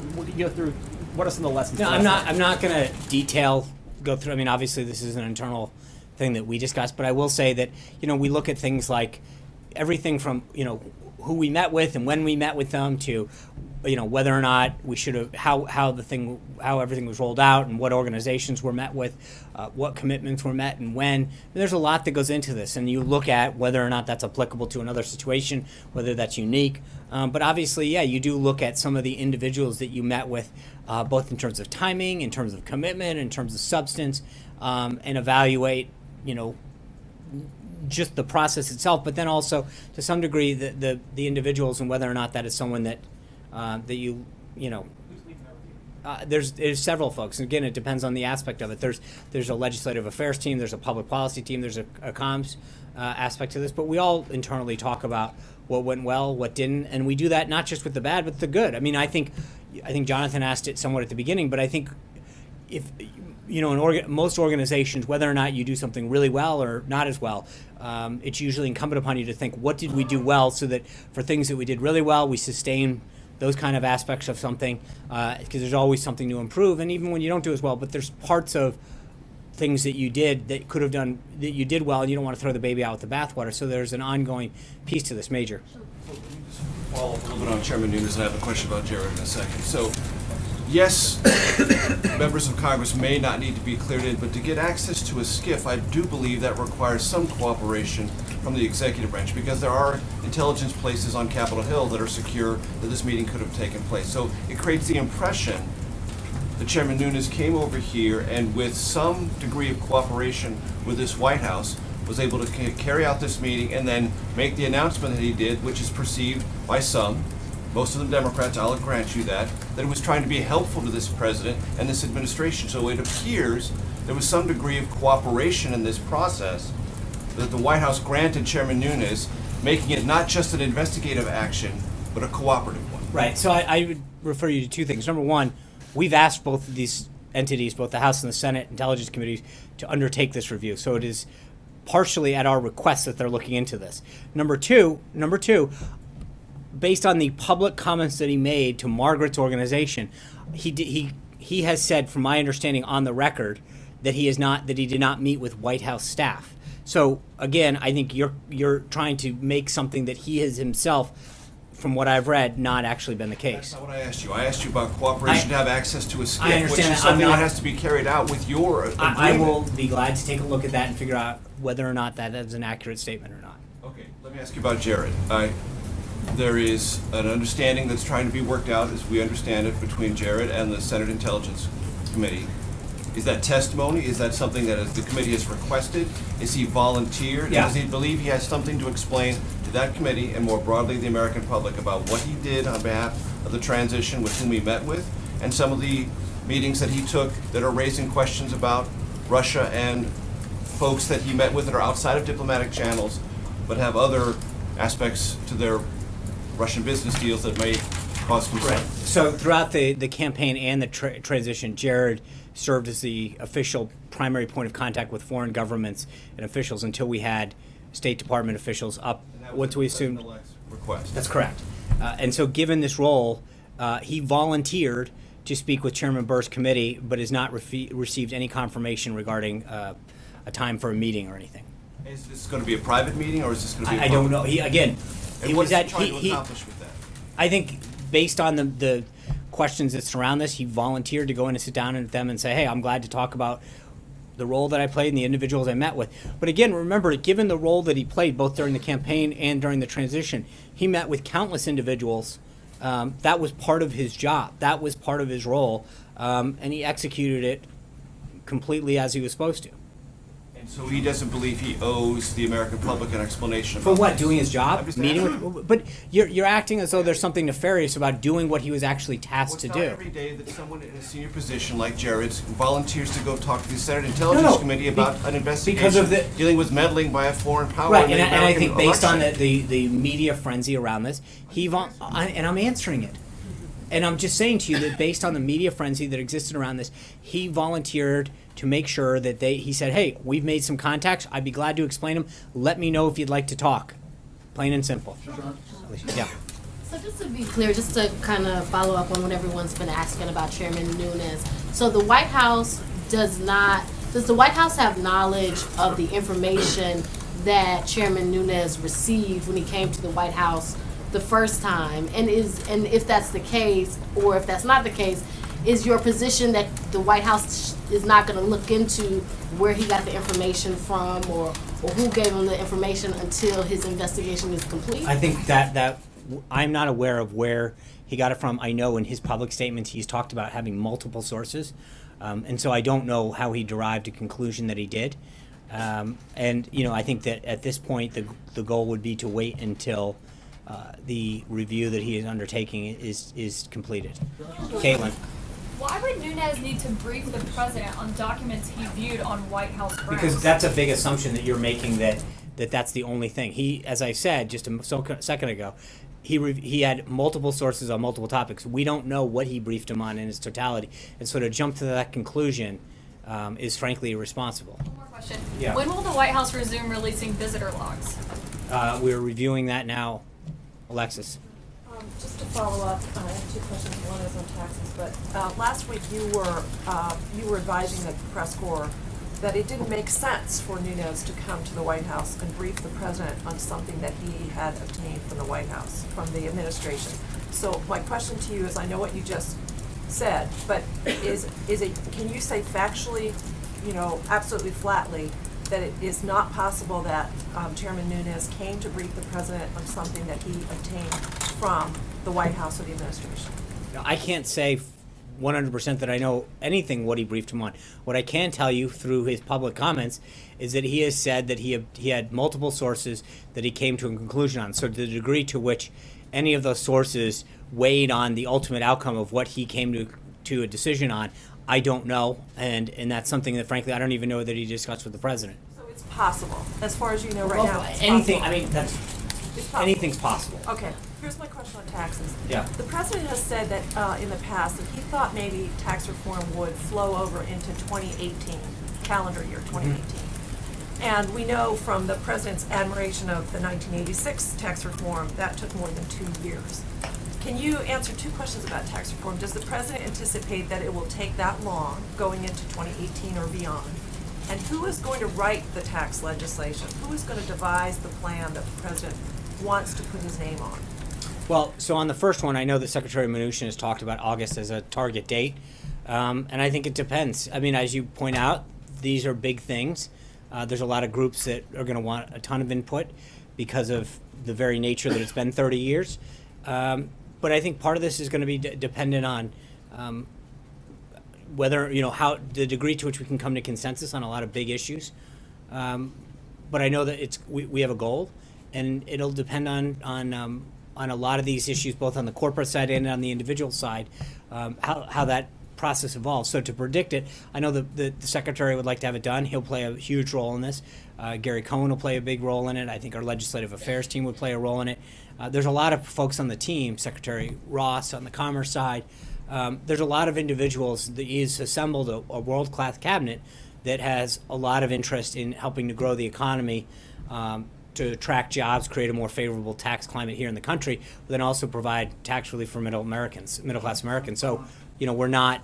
What are some of the lessons? No, I'm not going to go through. I mean, obviously this is an internal thing that we discussed, but I will say that, we look at things like everything from, who we met with and when we met with them to, whether or not we should have, how everything was rolled out and what organizations were met with, what commitments were met and when. And there's a lot that goes into this, and you look at whether or not that's applicable to another situation, whether that's unique. But obviously, you do look at some of the individuals that you met with, both in terms of timing, in terms of commitment, in terms of substance, and evaluate, just the process itself, but then also to some degree the individuals and whether or not that is someone that there's several folks. And again, it depends on the aspect of it. There's a legislative affairs team, there's a public policy team, there's a comms aspect to this, but we all internally talk about what went well, what didn't, and we do that not just with the bad, but the good. I mean, I think Jonathan asked it somewhat at the beginning, but I think if in most organizations, whether or not you do something really well or not as well, it's usually incumbent upon you to think, what did we do well, so that for things that we did really well, we sustain those kind of aspects of something, because there's always something to improve, and even when you don't do as well, but there's parts of things that you did that could have done, that you did well, and you don't want to throw the baby out with the bathwater, so there's an ongoing piece to this, Major. Follow up a little bit on Chairman Nunes, and I have a question about Jared in a second. So, yes, members of Congress may not need to be cleared in, but to get access to a SCIF, I do believe that requires some cooperation from the executive branch, because there are intelligence places on Capitol Hill that are secure that this meeting could have taken place. So it creates the impression that Chairman Nunes came over here and with some degree of cooperation with this White House was able to carry out this meeting and then make the announcement that he did, which is perceived by some, most of them Democrats, I'll grant you that it was trying to be helpful to this president and this administration. So it appears there was some degree of cooperation in this process that the White House granted Chairman Nunes, making it not just an investigative action, but a cooperative one. Right. So I would refer you to two things. Number one, we've asked both of these entities, both the House and the Senate Intelligence Committees, to undertake this review. So it is partially at our request that they're looking into this. Number two, based on the public comments that he made to Margaret's organization, he has said, from my understanding on the record, that he did not meet with White House staff. So again, I think you're trying to make something that he has himself, from what I've read, not actually been the case. That's not what I asked you. I asked you about cooperation to have access to a SCIF, I understand which is that. something that has to be carried out with your agreement. I will be glad to take a look at that and figure out whether or not that is an accurate statement or not. Okay, let me ask you about Jared. There is an understanding that's trying to be worked out, as we understand it, between Jared and the Senate Intelligence Committee. Is that testimony? Is that something that the committee has requested? Is he volunteered? Yeah. Does he believe he has something to explain to that committee and more broadly the American public about what he did on behalf of the transition with whom he met with, and some of the meetings that he took that are raising questions about Russia and folks that he met with that are outside of diplomatic channels but have other aspects to their Russian business deals that may cause concern? So throughout the campaign and the transition, Jared served as the official primary point of contact with foreign governments and officials until we had State Department officials up once we assumed. Request. That's correct. And so given this role, he volunteered to speak with Chairman Burr's committee, but has not received any confirmation regarding a time for a meeting or anything. Is this going to be a private meeting, or is this going to be? I don't know. He And was what is at. he trying to accomplish with that? I think based on the questions that surround this, he volunteered to go in and sit down with them and say, "Hey, I'm glad to talk about the role that I played and the individuals I met with." But again, remember, given the role that he played both during the campaign and during the transition, he met with countless individuals. That was part of his job. That was part of his role, and he executed it completely as he was supposed to. And so he doesn't believe he owes the American public an explanation For about what? this. Doing his I'm job? just Meeting asking. with? But you're acting as though there's something nefarious about doing what he was actually tasked to Well, do. it's not every day that someone in a senior position like Jared's volunteers to go talk to the Senate Intelligence No, Committee about an investigation because of the- dealing with meddling by a foreign power. Right, in the and I American think based on election. the media frenzy around this, and I'm answering it. And I'm just saying to you that based on the media frenzy that existed around this, he volunteered to make sure that he said, "Hey, we've made some contacts. I'd be glad to explain them. Let me know if you'd like to talk." Plain and simple. Yeah. So just to be clear, just to kind of follow up on what everyone's been asking about Chairman Nunes. So the White House does the White House have knowledge of the information that Chairman Nunes received when he came to the White House the first time? And if that's the case, or if that's not the case, is your position that the White House is not going to look into where he got the information from, or who gave him the information until his investigation is complete? I think that I'm not aware of where he got it from. I know in his public statements he's talked about having multiple sources, and so I don't know how he derived a conclusion that he did. And I think that at this point the goal would be to wait until the review that he is undertaking is completed. Caitlin. Why would Nunes need to brief the president on documents he viewed on White House grounds? Because that's a big assumption that you're making that's the only thing. He, as I said just a second ago, he had multiple sources on multiple topics. We don't know what he briefed him on in its totality, and so to jump to that conclusion is frankly irresponsible. One more question. Yeah. When will the White House resume releasing visitor logs? We're reviewing that now, Alexis. Just to follow up, I have two questions. One is on taxes, but last week you were advising the press corps that it didn't make sense for Nunes to come to the White House and brief the president on something that he had obtained from the White House, from the administration. So my question to you is, I know what you just said, but can you say factually, absolutely flatly, that it is not possible that Chairman Nunes came to brief the president on something that he obtained from the White House or the administration? I can't say 100% that I know anything what he briefed him on. What I can tell you through his public comments is that he has said that he had multiple sources that he came to a conclusion on. So to the degree to which any of those sources weighed on the ultimate outcome of what he came to a decision on, I don't know, and that's something that frankly I don't even know that he discussed with the president. So it's possible, as far as you know right now. It's Anything, possible. I mean, anything's possible. Okay, here's my question on taxes. Yeah. The president has said that in the past that he thought maybe tax reform would flow over into 2018, calendar year 2018. And we know from the president's admiration of the 1986 tax reform, that took more than 2 years. Can you answer two questions about tax reform? Does the president anticipate that it will take that long going into 2018 or beyond? And who is going to write the tax legislation? Who is going to devise the plan that the president wants to put his name on? Well, so on the first one, I know that Secretary Mnuchin has talked about August as a target date, and I think it depends. I mean, as you point out, these are big things. There's a lot of groups that are going to want a ton of input because of the very nature that it's been 30 years. But I think part of this is going to be dependent on whether, how the degree to which we can come to consensus on a lot of big issues. But I know that we have a goal, and it'll depend on a lot of these issues, both on the corporate side and on the individual side, how that process evolves. So to predict it, I know the Secretary would like to have it done. He'll play a huge role in this. Gary Cohn will play a big role in it. I think our legislative affairs team would play a role in it. There's a lot of folks on the team, Secretary Ross on the commerce side, there's a lot of individuals that he's assembled a world-class cabinet that has a lot of interest in helping to grow the economy, to attract jobs, create a more favorable tax climate here in the country, but then also provide tax relief for middle-class Americans. So, we're not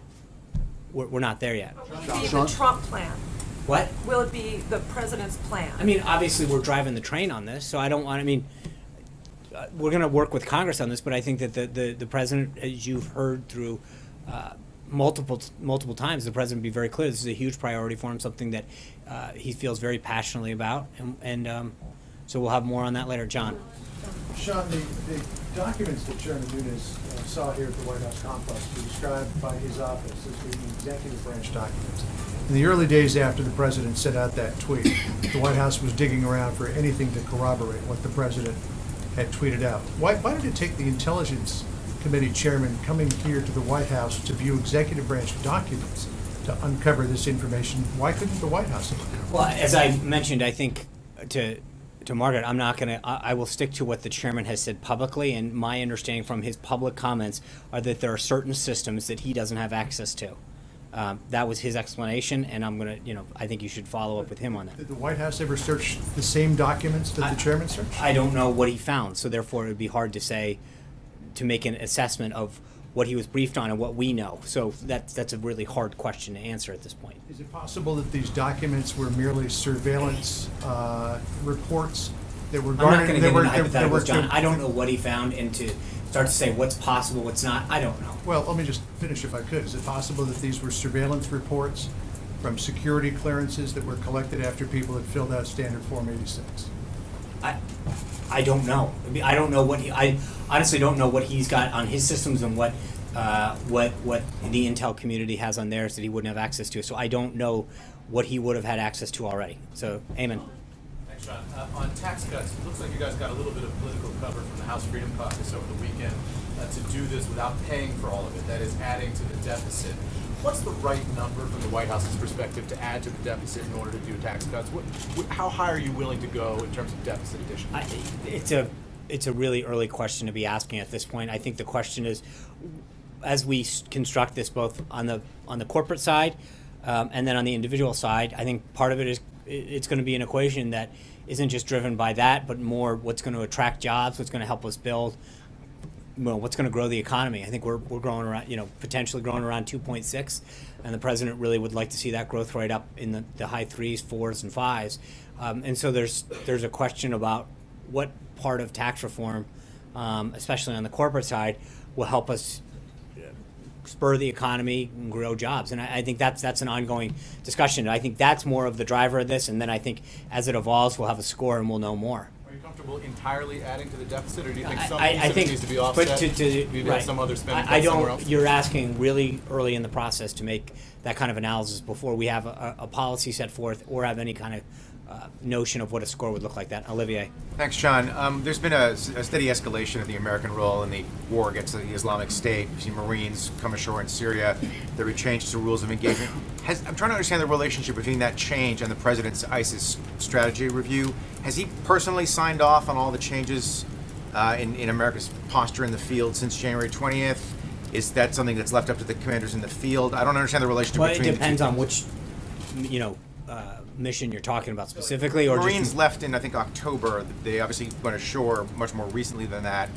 there yet. Will it be the Trump plan? What? Will it be the president's plan? I mean, obviously, we're driving the train on this, so I don't want. I mean, we're going to work with Congress on this, but I think that the president, as you've heard through multiple times, the president be very clear. This is a huge priority for him, something that he feels very passionately about, and so we'll have more on that later. John. Sean, the documents that Chairman Nunes saw here at the White House complex were described by his office as being executive branch documents. In the early days after the president sent out that tweet, the White House was digging around for anything to corroborate what the president had tweeted out. Why did it take the Intelligence Committee chairman coming here to the White House to view executive branch documents to uncover this information? Why couldn't the White House? Well, as I mentioned, I think to Margaret, I'm not going to. I will stick to what the chairman has said publicly, and my understanding from his public comments are that there are certain systems that he doesn't have access to. That was his explanation, and I'm going to, I think you should follow up with him on that. Did the White House ever search the same documents that the chairman searched? I don't know what he found, so therefore it would be hard to make an assessment of what he was briefed on and what we know. So that's a really hard question to answer at this point. Is it possible that these documents were merely surveillance reports that were garnered? I'm not going to get into hypotheticals, John. I don't know what he found, and to start to say what's possible, what's not, I don't know. Well, let me just finish if I could. Is it possible that these were surveillance reports from security clearances that were collected after people had filled out Standard Form 86? I don't know. I don't know I honestly don't know what he's got on his systems and what the intel community has on theirs that he wouldn't have access to. So I don't know what he would have had access to already. So, Eamon. Thanks, John. On tax cuts, it looks like you guys got a little bit of political cover from the House Freedom Caucus over the weekend to do this without paying for all of it. That is adding to the deficit. What's the right number from the White House's perspective to add to the deficit in order to do tax cuts? How high are you willing to go in terms of deficit addition? It's a really early question to be asking at this point. I think the question is, as we construct this both on the corporate side and then on the individual side, I think part of it is it's going to be an equation that isn't just driven by that, but more what's going to attract jobs, what's going to help us build, what's going to grow the economy. I think we're growing around, potentially growing around 2.6, and the president really would like to see that growth rate up in the high 3s, 4s, and 5s. And so there's a question about what part of tax reform, especially on the corporate side, will help us spur the economy and grow jobs. And I think that's an ongoing discussion. I think that's more of the driver of this, and then I think as it evolves, we'll have a score and we'll know more. Are you comfortable entirely adding to the deficit, or do you think I think needs to be offset? But right. Some other spending I somewhere don't. else? You're asking really early in the process to make that kind of analysis before we have a policy set forth or have any kind of notion of what a score would look like. That Olivier. Thanks, John. There's been a steady escalation of the American role in the war against the Islamic State. We've seen Marines come ashore in Syria. There were changes to rules of engagement. I'm trying to understand the relationship between that change and the president's ISIS strategy review. Has he personally signed off on all the changes in America's posture in the field since January 20th? Is that something that's left up to the commanders in the field? I don't understand the relationship between the two. It depends on which, mission you're talking about specifically, or Marines just left in, I think, October. They obviously went ashore much more recently than that.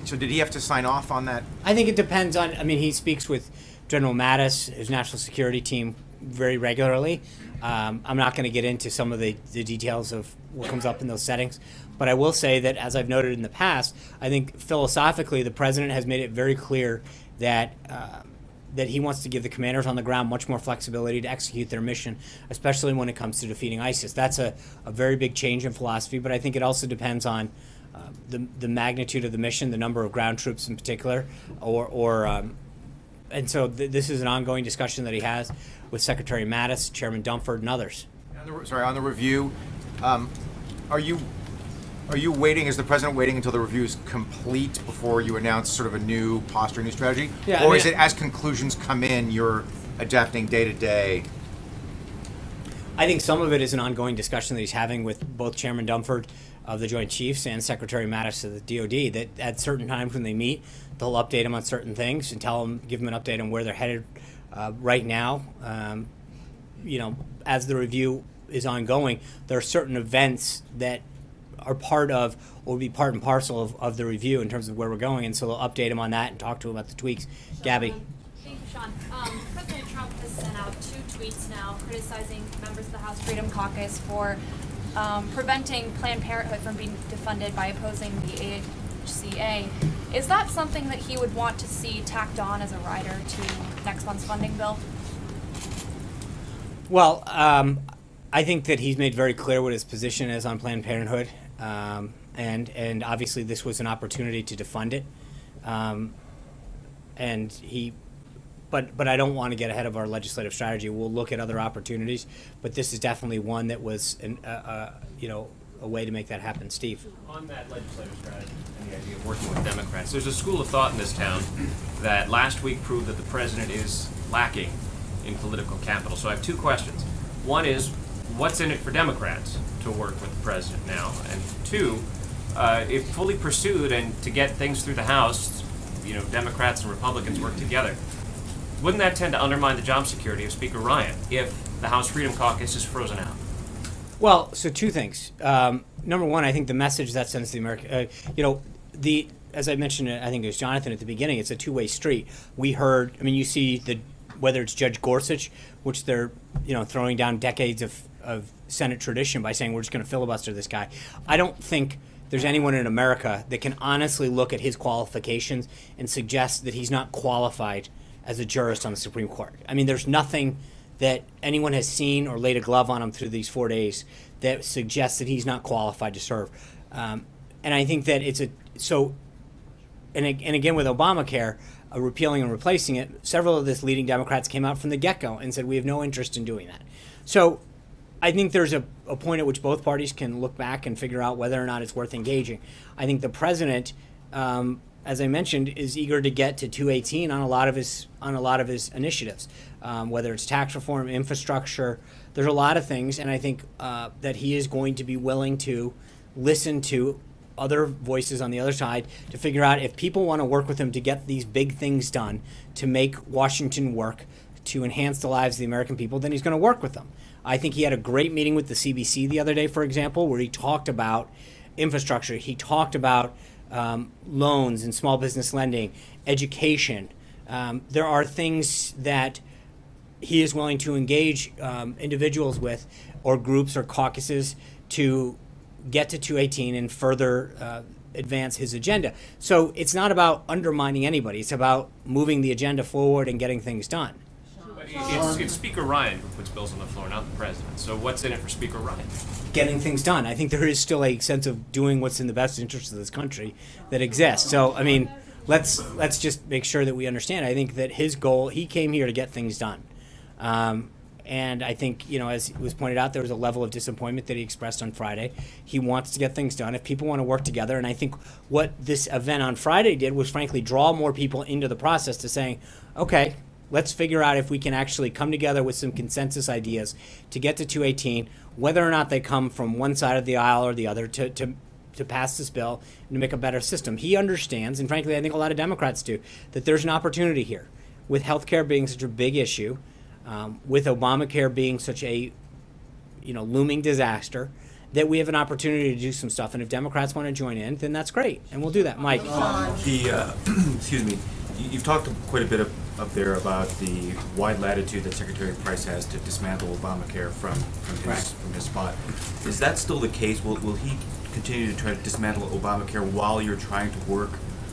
So did he have to sign off on that? I think it depends on. He speaks with General Mattis, his national security team, very regularly. I'm not going to get into some of the details of what comes up in those settings, but I will say that, as I've noted in the past, I think philosophically the president has made it very clear that he wants to give the commanders on the ground much more flexibility to execute their mission, especially when it comes to defeating ISIS. That's a very big change in philosophy, but I think it also depends on the magnitude of the mission, the number of ground troops in particular, and so this is an ongoing discussion that he has with Secretary Mattis, Chairman Dunford, and others. On the review, are you waiting? Is the president waiting until the review is complete before you announce sort of a new posture, new strategy? Yeah, or is it as conclusions come in, you're adapting day to day? I think some of it is an ongoing discussion that he's having with both Chairman Dunford of the Joint Chiefs and Secretary Mattis of the DoD, that at certain times when they meet, they'll update them on certain things and give them an update on where they're headed right now. As the review is ongoing, there are certain events that are part of, or will be part and parcel of the review in terms of where we're going, and so they'll update them on that and talk to them about the tweaks. Gabby. Thank you, Sean. President Trump has sent out 2 tweets now criticizing members of the House Freedom Caucus for preventing Planned Parenthood from being defunded by opposing the AHCA. Is that something that he would want to see tacked on as a rider to next month's funding bill? Well, I think that he's made very clear what his position is on Planned Parenthood, and obviously this was an opportunity to defund it, but I don't want to get ahead of our legislative strategy. We'll look at other opportunities, but this is definitely one that was a way to make that happen. Steve. On that legislative strategy and the idea of working with Democrats, there's a school of thought in this town that last week proved that the president is lacking in political capital. So I have 2 questions. One is, what's in it for Democrats to work with the president now? And 2, if fully pursued and to get things through the House, Democrats and Republicans work together, wouldn't that tend to undermine the job security of Speaker Ryan if the House Freedom Caucus is frozen out? Well, so 2 things. Number one, I think the message that sends the American, as I mentioned, I think it was Jonathan at the beginning, it's a 2-way street. We heard, you see whether it's Judge Gorsuch, which they're, throwing down decades of Senate tradition by saying we're just going to filibuster this guy. I don't think there's anyone in America that can honestly look at his qualifications and suggest that he's not qualified as a jurist on the Supreme Court. There's nothing that anyone has seen or laid a glove on him through these 4 days that suggests that he's not qualified to serve. And I think that and again with Obamacare, repealing and replacing it, several of this leading Democrats came out from the get-go and said we have no interest in doing that. So I think there's a point at which both parties can look back and figure out whether or not it's worth engaging. I think the president, as I mentioned, is eager to get to 218 on a lot of his initiatives, whether it's tax reform, infrastructure. There's a lot of things, and I think that he is going to be willing to listen to other voices on the other side to figure out if people want to work with him to get these big things done, to make Washington work, to enhance the lives of the American people, then he's going to work with them. I think he had a great meeting with the CBC the other day, for example, where he talked about infrastructure. He talked about loans and small business lending, education. There are things that he is willing to engage individuals with, or groups or caucuses, to get to 218 and further advance his agenda. So it's not about undermining anybody. It's about moving the agenda forward and getting things done. But it's Speaker Ryan who puts bills on the floor, not the president. So what's in it for Speaker Ryan? Getting things done. I think there is still a sense of doing what's in the best interest of this country that exists. So, let's just make sure that we understand. I think that his goal, he came here to get things done. And I think, as was pointed out, there was a level of disappointment that he expressed on Friday. He wants to get things done. If people want to work together, and I think what this event on Friday did was, frankly, draw more people into the process to saying, okay, let's figure out if we can actually come together with some consensus ideas to get to 218, whether or not they come from one side of the aisle or the other, to pass this bill and to make a better system. He understands, and frankly, I think a lot of Democrats do, that there's an opportunity here. With health care being such a big issue, with Obamacare being such a looming disaster, that we have an opportunity to do some stuff. And if Democrats want to join in, then that's great, and we'll do that. Mike. Excuse me. You've talked quite a bit up there about the wide latitude that Secretary Price has to dismantle Obamacare from his spot. Is that still the case? Will he continue to try to dismantle Obamacare while you're trying to work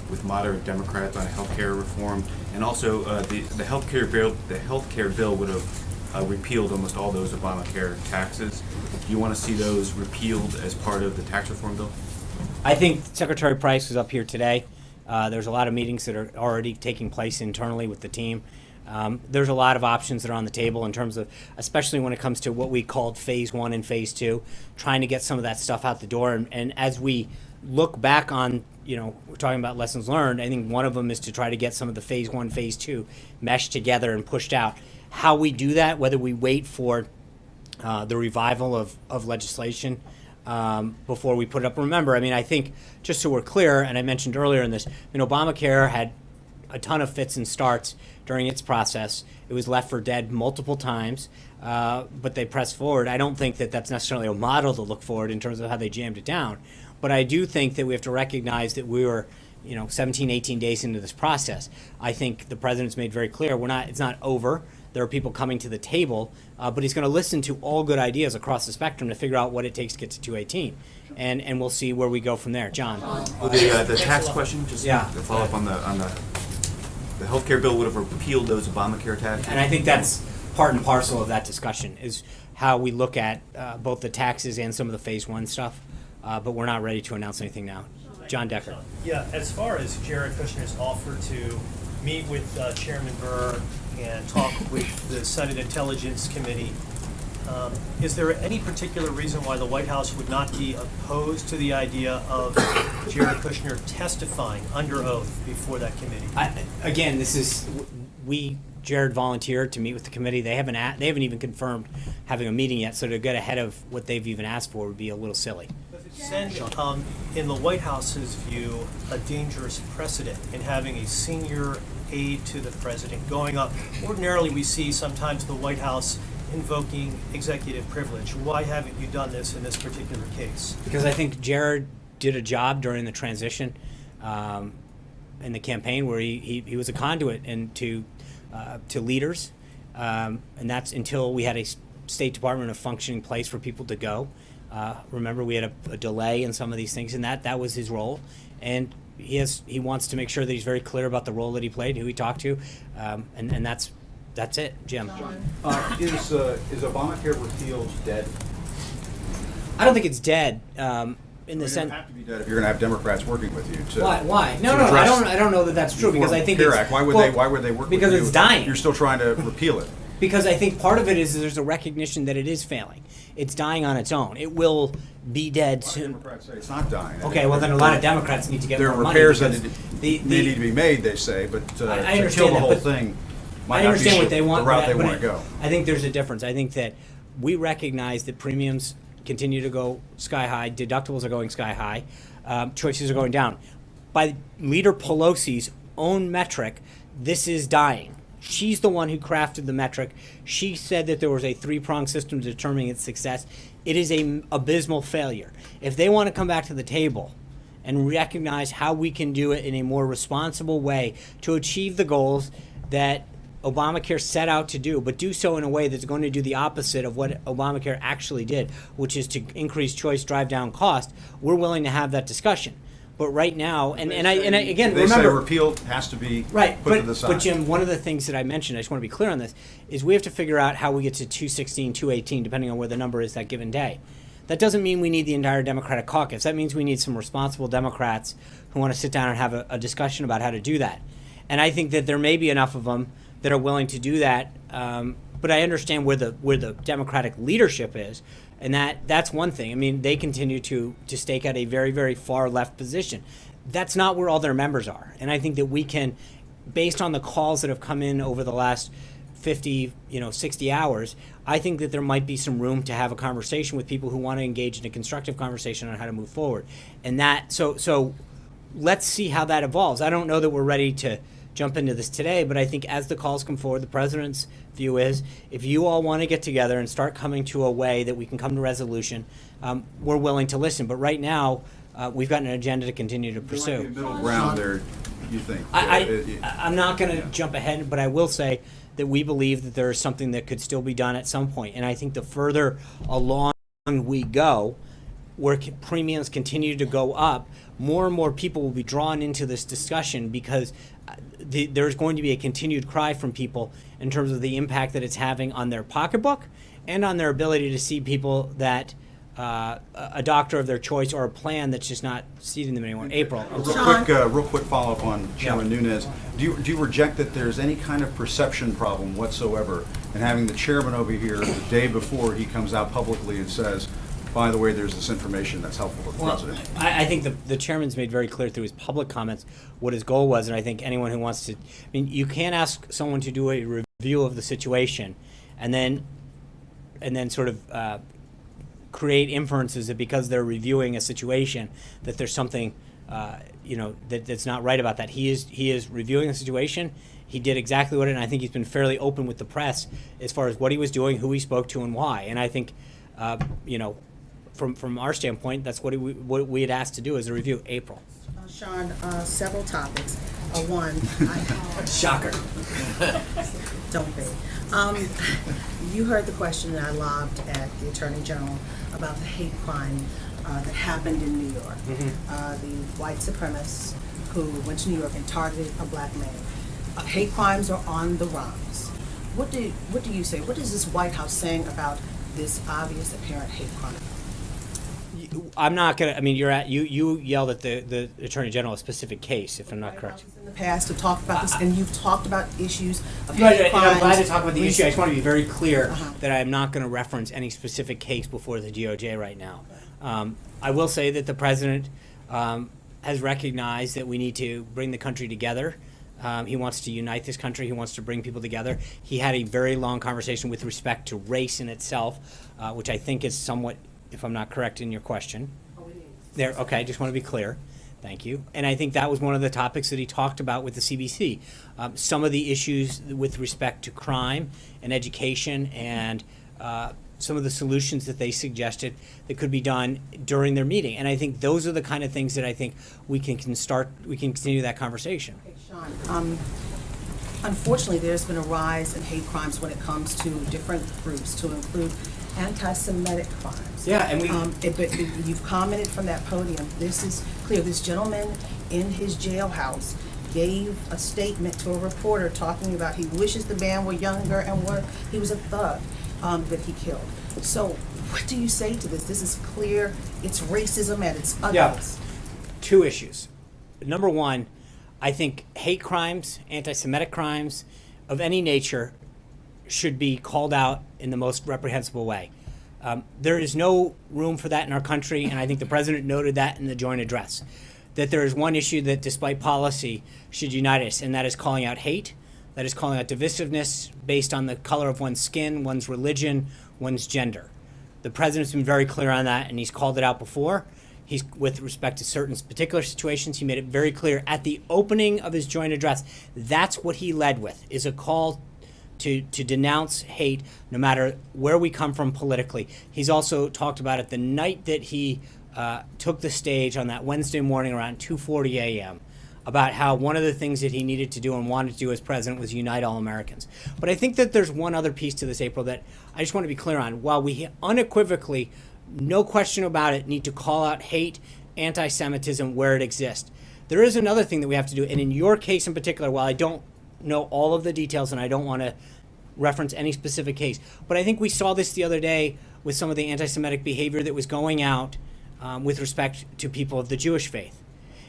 with moderate Democrats on health care reform? And also, the health care bill would have repealed almost all those Obamacare taxes. Do you want to see those repealed as part of the tax reform bill? I think Secretary Price was up here today. There's a lot of meetings that are already taking place internally with the team. There's a lot of options that are on the table in terms of, especially when it comes to what we called phase 1 and phase 2, trying to get some of that stuff out the door. And as we look back on, we're talking about lessons learned, I think one of them is to try to get some of the phase 1, phase 2 meshed together and pushed out. How we do that, whether we wait for the revival of legislation before we put it up. Remember, I mean, I think just so we're clear, and I mentioned earlier in this, Obamacare had a ton of fits and starts during its process. It was left for dead multiple times, but they pressed forward. I don't think that that's necessarily a model to look forward in terms of how they jammed it down. But I do think that we have to recognize that we were 17, 18 days into this process. I think the president's made very clear it's not over. There are people coming to the table, but he's going to listen to all good ideas across the spectrum to figure out what it takes to get to 218. And we'll see where we go from there. John? Well, the tax question, just to follow up on the healthcare bill would have repealed those Obamacare taxes. And I think that's part and parcel of that discussion is how we look at both the taxes and some of the phase one stuff, but we're not ready to announce anything now. John Decker. Yeah, as far as Jared Kushner's offer to meet with Chairman Burr and talk with the Senate Intelligence Committee, is there any particular reason why the White House would not be opposed to the idea of Jared Kushner testifying under oath before that committee? Again, Jared volunteered to meet with the committee. They haven't even confirmed having a meeting yet, so to get ahead of what they've even asked for would be a little silly. Send, in the White House's view, a dangerous precedent in having a senior aide to the president going up. Ordinarily, we see sometimes the White House invoking executive privilege. Why haven't you done this in this particular case? Because I think Jared did a job during the transition in the campaign where he was a conduit to leaders, and that's until we had a State Department of functioning place for people to go. Remember, we had a delay in some of these things, and that was his role. And he wants to make sure that he's very clear about the role that he played, who he talked to, and that's it. Jim. Is Obamacare repealed dead? I don't think it's dead. In the sense, have to be dead if you're going to have Democrats working with you. To, why? No, I don't know that that's true because I think Care Act. Why would they work with you? Because it's dying. You're still trying to repeal it. Because I think part of it is there's a recognition that it is failing. It's dying on its own. It will be dead soon. Democrats say it's not dying. Okay, well then a lot of Democrats need to get more money. There are repairs that need to be made, they say, but to kill the whole thing might not be the route they want to go. I think there's a difference. I think that we recognize that premiums continue to go sky high, deductibles are going sky high, choices are going down. By Leader Pelosi's own metric, this is dying. She's the one who crafted the metric. She said that there was a three-pronged system determining its success. It is an abysmal failure. If they want to come back to the table and recognize how we can do it in a more responsible way to achieve the goals that Obamacare set out to do, but do so in a way that's going to do the opposite of what Obamacare actually did, which is to increase choice, drive down cost, we're willing to have that discussion. But right now, and again, they remember, say repeal has to be put to the side. But Jim, one of the things that I mentioned, I just want to be clear on this, is we have to figure out how we get to 216, 218, depending on where the number is that given day. That doesn't mean we need the entire Democratic caucus. That means we need some responsible Democrats who want to sit down and have a discussion about how to do that. And I think that there may be enough of them that are willing to do that. But I understand where the Democratic leadership is. And that's one thing. I mean, they continue to stake out a very, very far left position. That's not where all their members are. And I think that we can, based on the calls that have come in over the last 50, 60 hours, I think that there might be some room to have a conversation with people who want to engage in a constructive conversation on how to move forward. And so let's see how that evolves. I don't know that we're ready to jump into this today, but I think as the calls come forward, the president's view is if you all want to get together and start coming to a way that we can come to resolution, we're willing to listen. But right now, we've got an agenda to continue to pursue. There might be a middle ground there, you think? I'm not going to jump ahead, but I will say that we believe that there is something that could still be done at some point. And I think the further along we go, where premiums continue to go up, more and more people will be drawn into this discussion because there's going to be a continued cry from people in terms of the impact that it's having on their pocketbook and on their ability to see people that a doctor of their choice or a plan that's just not seating them anymore. April. Real quick follow-up on Chairman Nunes. Do you reject that there's any kind of perception problem whatsoever in having the chairman over here the day before he comes out publicly and says, by the way, there's this information that's helpful to the president? I think the chairman's made very clear through his public comments what his goal was, and I think anyone who wants to, you can't ask someone to do a review of the situation and then sort of create inferences that because they're reviewing a situation that there's something that's not right about that. He is reviewing the situation. He did exactly what, and I think he's been fairly open with the press as far as what he was doing, who he spoke to, and why. And I think, from our standpoint, that's what we had asked to do as a review. April. Sean, several topics. One, Shocker. Don't be. You heard the question that I lobbed at the Attorney General about the hate crime that happened in New York. The white supremacists who went to New York and targeted a black man. Hate crimes are on the rise. What do you say? What is this White House saying about this obvious, apparent hate crime? I'm not gonna. I mean, you yelled at the Attorney General a specific case, if I'm not correct. In the past to talk about this, and you've talked about issues of Right, hate and crimes. I'm glad to talk about the issue. I just want to be very clear that I am not going to reference any specific case before the DOJ right now. I will say that the president has recognized that we need to bring the country together. He wants to unite this country. He wants to bring people together. He had a very long conversation with respect to race in itself, which I think is somewhat, if I'm not correct in your question. There, okay, I just want to be clear. Thank you. And I think that was one of the topics that he talked about with the CBC. Some of the issues with respect to crime and education and some of the solutions that they suggested that could be done during their meeting. And I think those are the kind of things that I think we can continue that conversation. Okay, Sean, unfortunately, there's been a rise in hate crimes when it comes to different groups, to include anti-Semitic crimes. Yeah, and but you've commented from that podium. This is clear. This gentleman in his jailhouse gave a statement to a reporter talking about he wishes the man were younger and he was a thug that he killed. So what do you say to this? This is clear. It's racism at its utmost. Yeah. Two issues. Number one, I think hate crimes, anti-Semitic crimes of any nature should be called out in the most reprehensible way. There is no room for that in our country, and I think the president noted that in the joint address, that there is one issue that, despite policy, should unite us, and that is calling out hate, that is calling out divisiveness based on the color of one's skin, one's religion, one's gender. The president's been very clear on that, and he's called it out before. He's, with respect to certain particular situations, he made it very clear at the opening of his joint address. That's what he led with, is a call to denounce hate no matter where we come from politically. He's also talked about it the night that he took the stage on that Wednesday morning around 2:40 a.m. about how one of the things that he needed to do and wanted to do as president was unite all Americans. But I think that there's one other piece to this, April, that I just want to be clear on. While we unequivocally, no question about it, need to call out hate, anti-Semitism where it exists, there is another thing that we have to do. And in your case in particular, while I don't know all of the details and I don't want to reference any specific case, but I think we saw this the other day with some of the anti-Semitic behavior that was going out with respect to people of the Jewish faith,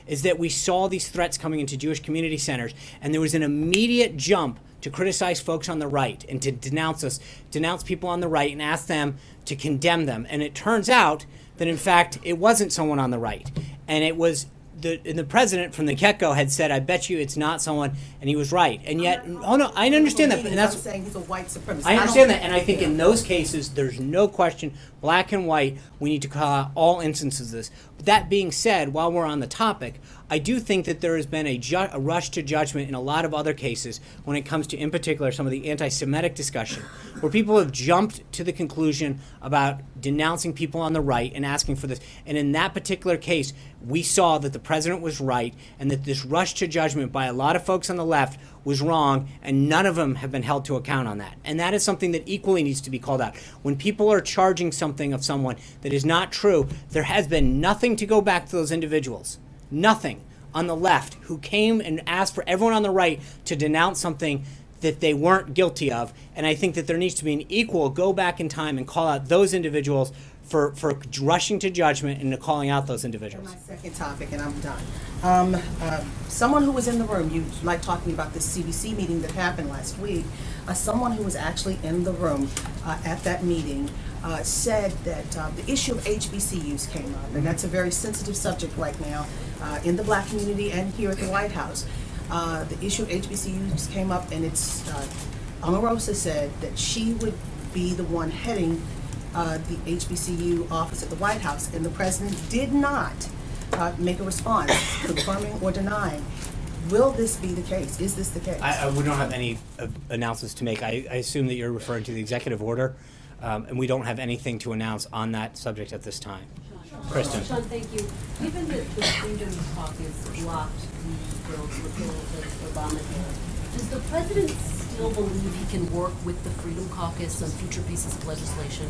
is that we saw these threats coming into Jewish community centers, and there was an immediate jump to criticize folks on the right and to denounce people on the right and ask them to condemn them. And it turns out that, in fact, it wasn't someone on the right, and it was the president from the get-go had said, I bet you it's not someone, and he was right. And yet, oh no, I understand that. And that's, I'm saying he's a white supremacist. I understand that, and I think in those cases, there's no question, black and white, we need to call out all instances of this. But that being said, while we're on the topic, I do think that there has been a rush to judgment in a lot of other cases when it comes to, in particular, some of the anti-Semitic discussion, where people have jumped to the conclusion about denouncing people on the right and asking for this. And in that particular case, we saw that the president was right and that this rush to judgment by a lot of folks on the left was wrong, and none of them have been held to account on that. And that is something that equally needs to be called out. When people are charging something of someone that is not true, there has been nothing to go back to those individuals. Nothing on the left who came and asked for everyone on the right to denounce something that they weren't guilty of. And I think that there needs to be an equal go back in time and call out those individuals for rushing to judgment and calling out those individuals. My second topic, and I'm done. Someone who was in the room, you like talking about this CBC meeting that happened last week, someone who was actually in the room at that meeting said that the issue of HBCUs came up, and that's a very sensitive subject right now in the black community and here at the White House. The issue of HBCUs came up, and it's Omarosa said that she would be the one heading the HBCU office at the White House, and the president did not make a response confirming or denying. Will this be the case? Is this the case? We don't have any announcements to make. I assume that you're referring to the executive order, and we don't have anything to announce on that subject at this time. Kristen. Sean, thank you. Given that the Freedom Caucus blocked the bill to repeal the Obamacare, does the president still believe he can work with the Freedom Caucus on future pieces of legislation?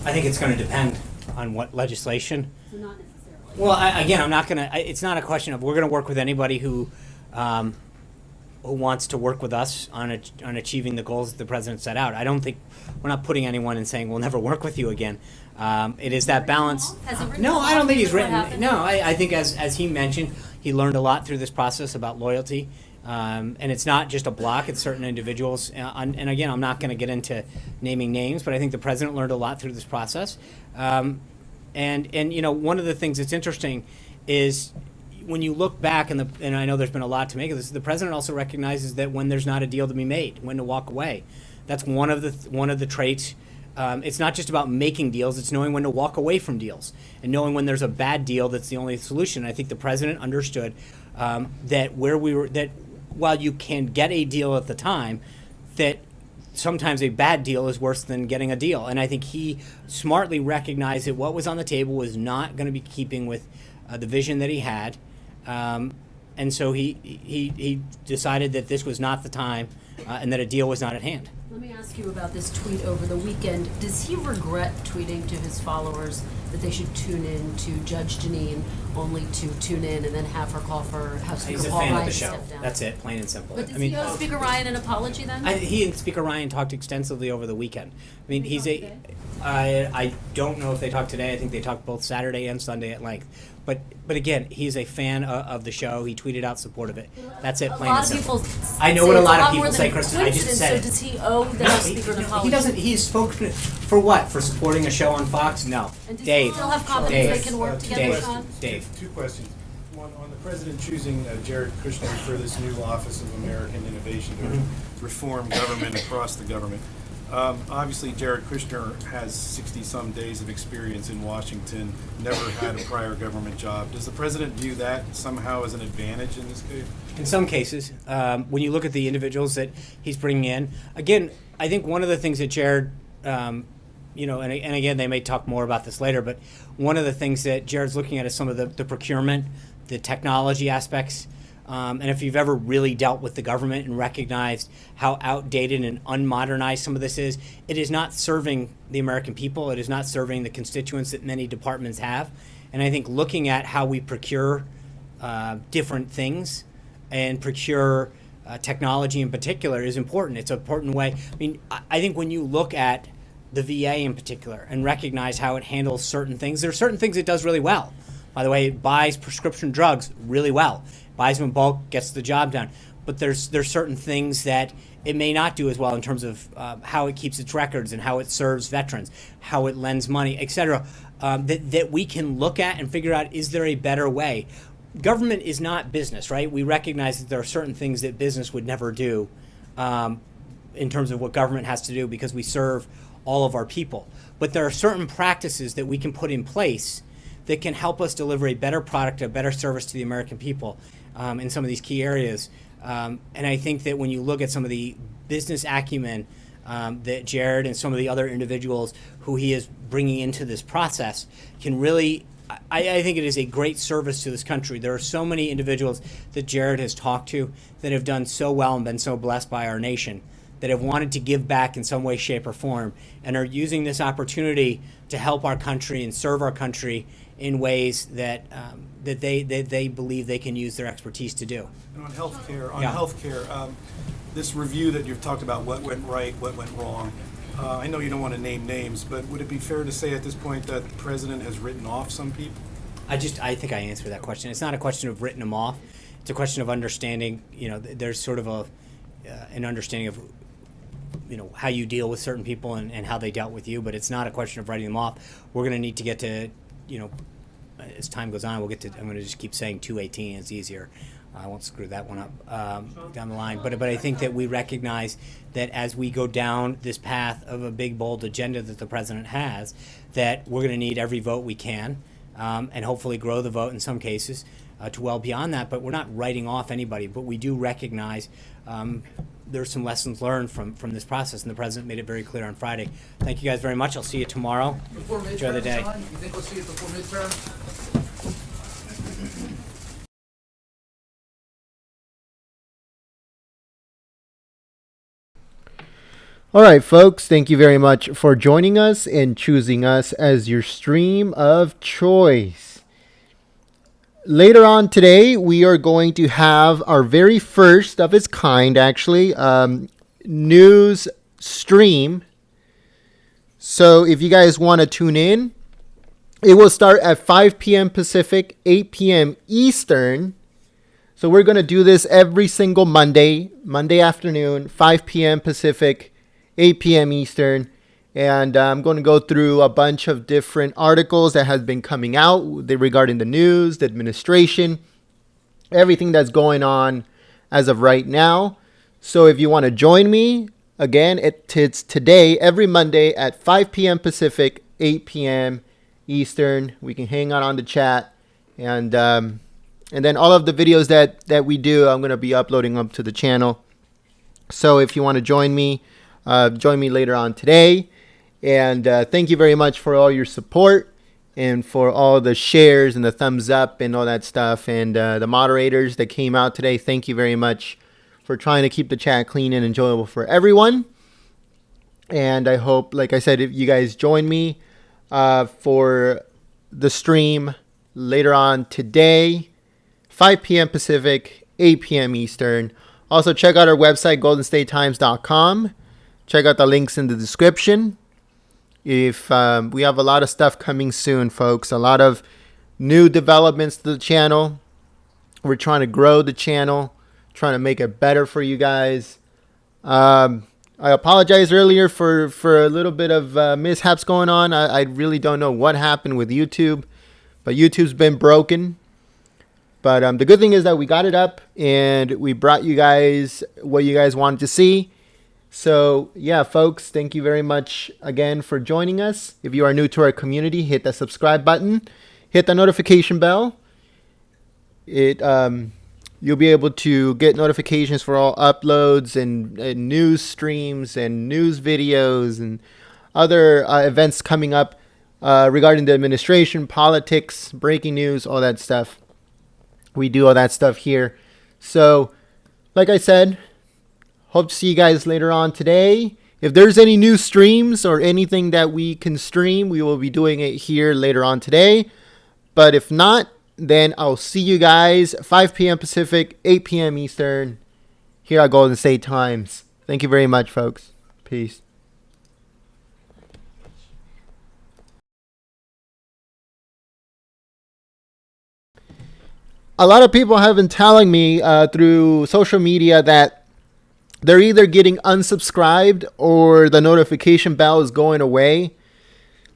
I think it's going to depend on what legislation. So not necessarily. Well, again, I'm not going to. It's not a question of we're going to work with anybody who wants to work with us on achieving the goals that the president set out. I don't think we're not putting anyone and saying we'll never work with you again. It is that balance. No, I don't think he's written. No, I think as he mentioned, he learned a lot through this process about loyalty. And it's not just a block, it's certain individuals. And again, I'm not going to get into naming names, but I think the president learned a lot through this process. And you know, one of the things that's interesting is when you look back, and I know there's been a lot to make of this, the president also recognizes that when there's not a deal to be made, when to walk away. That's one of the traits. It's not just about making deals, it's knowing when to walk away from deals and knowing when there's a bad deal that's the only solution. I think the president understood that while you can get a deal at the time, that sometimes a bad deal is worse than getting a deal. And I think he smartly recognized that what was on the table was not going to be keeping with the vision that he had. And so he decided that this was not the time and that a deal was not at hand. Let me ask you about this tweet over the weekend. Does he regret tweeting to his followers that they should tune in to Judge Jeanine only to tune in and then have her call for House Speaker Paul Ryan to step down? That's it, plain and simple. But does he owe Speaker Ryan an apology then? He and Speaker Ryan talked extensively over the weekend. I mean, I don't know if they talked today. I think they talked both Saturday and Sunday at length. But again, he's a fan of the show. He tweeted out support of it. That's it, plain and simple. I know what a lot of people say, Kristen. I just said it. So does he owe the House Speaker an apology? He doesn't. He's spoken for what? For supporting a show on Fox? No. And does Dave. he still have confidence they can work together, Sean? Dave. Two questions. One, on the president choosing Jared Kushner for this new Office of American Innovation to reform government across the government. Obviously, Jared Kushner has 60-some days of experience in Washington, never had a prior government job. Does the president view that somehow as an advantage in this case? In some cases, when you look at the individuals that he's bringing in, again, I think one of the things that Jared, and again, they may talk more about this later, but one of the things that Jared's looking at is some of the procurement, the technology aspects. And if you've ever really dealt with the government and recognized how outdated and unmodernized some of this is, it is not serving the American people. It is not serving the constituents that many departments have. And I think looking at how we procure different things and procure technology in particular is important. It's an important way. I mean, I think when you look at the VA in particular and recognize how it handles certain things, there are certain things it does really well. By the way, it buys prescription drugs really well. Buys them in bulk, gets the job done. But there's certain things that it may not do as well in terms of how it keeps its records and how it serves veterans, how it lends money, et cetera, that we can look at and figure out, is there a better way? Government is not business, right? We recognize that there are certain things that business would never do in terms of what government has to do because we serve all of our people. But there are certain practices that we can put in place that can help us deliver a better product, a better service to the American people in some of these key areas. And I think that when you look at some of the business acumen that Jared and some of the other individuals who he is bringing into this process can really, I think it is a great service to this country. There are so many individuals that Jared has talked to that have done so well and been so blessed by our nation, that have wanted to give back in some way, shape, or form, and are using this opportunity to help our country and serve our country in ways that they believe they can use their expertise to do. And on healthcare, this review that you've talked about, what went right, what went wrong. I know you don't want to name names, but would it be fair to say at this point that the president has written off some people? I think I answered that question. It's not a question of written them off. It's a question of understanding. There's sort of an understanding of how you deal with certain people and how they dealt with you, but it's not a question of writing them off. We're going to need to get to, as time goes on, we'll get to, I'm going to just keep saying 218, it's easier. I won't screw that one up down the line. But I think that we recognize that as we go down this path of a big, bold agenda that the president has, that we're going to need every vote we can, and hopefully grow the vote in some cases to well beyond that. But we're not writing off anybody. But we do recognize there's some lessons learned from this process, and the president made it very clear on Friday. Thank you guys very much. I'll see you tomorrow. Before Enjoy the midterm, day. Sean, you think we'll see it before midterm? All right, folks, thank you very much for joining us and choosing us as your stream of choice. Later on today, we are going to have our very first of its kind, actually, news stream. So if you guys want to tune in, it will start at 5 p.m. Pacific, 8 p.m. Eastern. So we're going to do this every single Monday afternoon, 5 p.m. Pacific, 8 p.m. Eastern, and I'm going to go through a bunch of different articles that has been coming out regarding the news, the administration, everything that's going on as of right now. So if you want to join me, again, it's today, every Monday at 5 p.m. Pacific, 8 p.m. Eastern. We can hang out on the chat, and then all of the videos that we do, I'm going to be uploading up to the channel. So if you want to join me later on today. And thank you very much for all your support and for all the shares and the thumbs up and all that stuff. And the moderators that came out today, thank you very much for trying to keep the chat clean and enjoyable for everyone. And I hope, like I said, if you guys join me for the stream later on today, 5 p.m. Pacific, 8 p.m. Eastern. Also, check out our website, goldenstatetimes.com. Check out the links in the description. If we have a lot of stuff coming soon, folks, a lot of new developments to the channel. We're trying to grow the channel, trying to make it better for you guys. I apologize earlier for a little bit of mishaps going on. I really don't know what happened with YouTube, but YouTube's been broken. But the good thing is that we got it up and we brought you guys what you guys wanted to see. So, yeah, folks, thank you very much again for joining us. If you are new to our community, hit the subscribe button, hit the notification bell. You'll be able to get notifications for all uploads and news streams and news videos and other events coming up regarding the administration, politics, breaking news, all that stuff. We do all that stuff here. So, like I said, hope to see you guys later on today. If there's any new streams or anything that we can stream, we will be doing it here later on today. But if not, then I'll see you guys 5 p.m. Pacific, 8 p.m. Eastern here at Golden State Times. Thank you very much, folks. Peace. A lot of people have been telling me through social media that they're either getting unsubscribed or the notification bell is going away.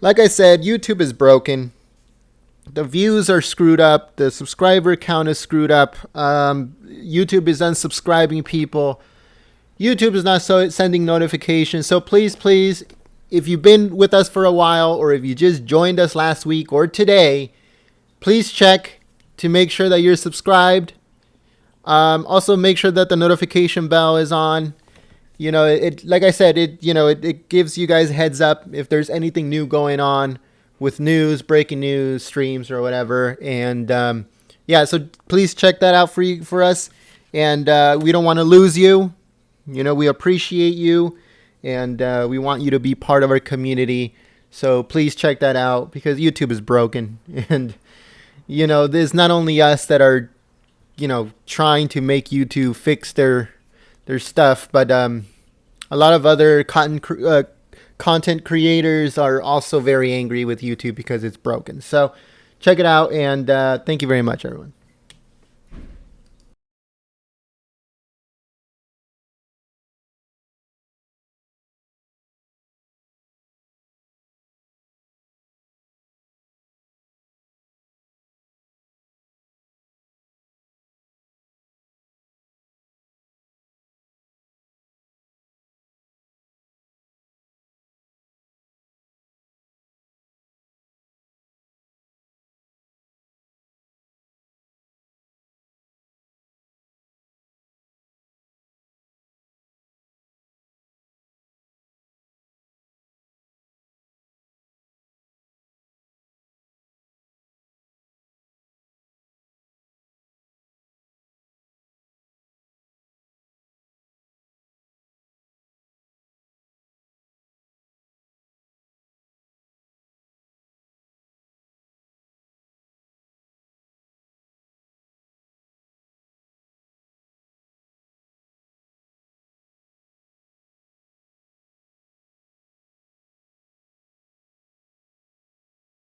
Like I said, YouTube is broken. The views are screwed up. The subscriber count is screwed up. YouTube is unsubscribing people. YouTube is not sending notifications. So please, if you've been with us for a while or if you just joined us last week or today, please check to make sure that you're subscribed. Also, make sure that the notification bell is on. You know, like I said, it gives you guys a heads up if there's anything new going on with news, breaking news, streams, or whatever. And yeah, so please check that out for us. And we don't want to lose you. You know, we appreciate you, and we want you to be part of our community. So please check that out because YouTube is broken, and you know, there's not only us that are, you know, trying to make YouTube fix their stuff, but a lot of other content creators are also very angry with YouTube because it's broken. So check it out, and thank you very much, everyone.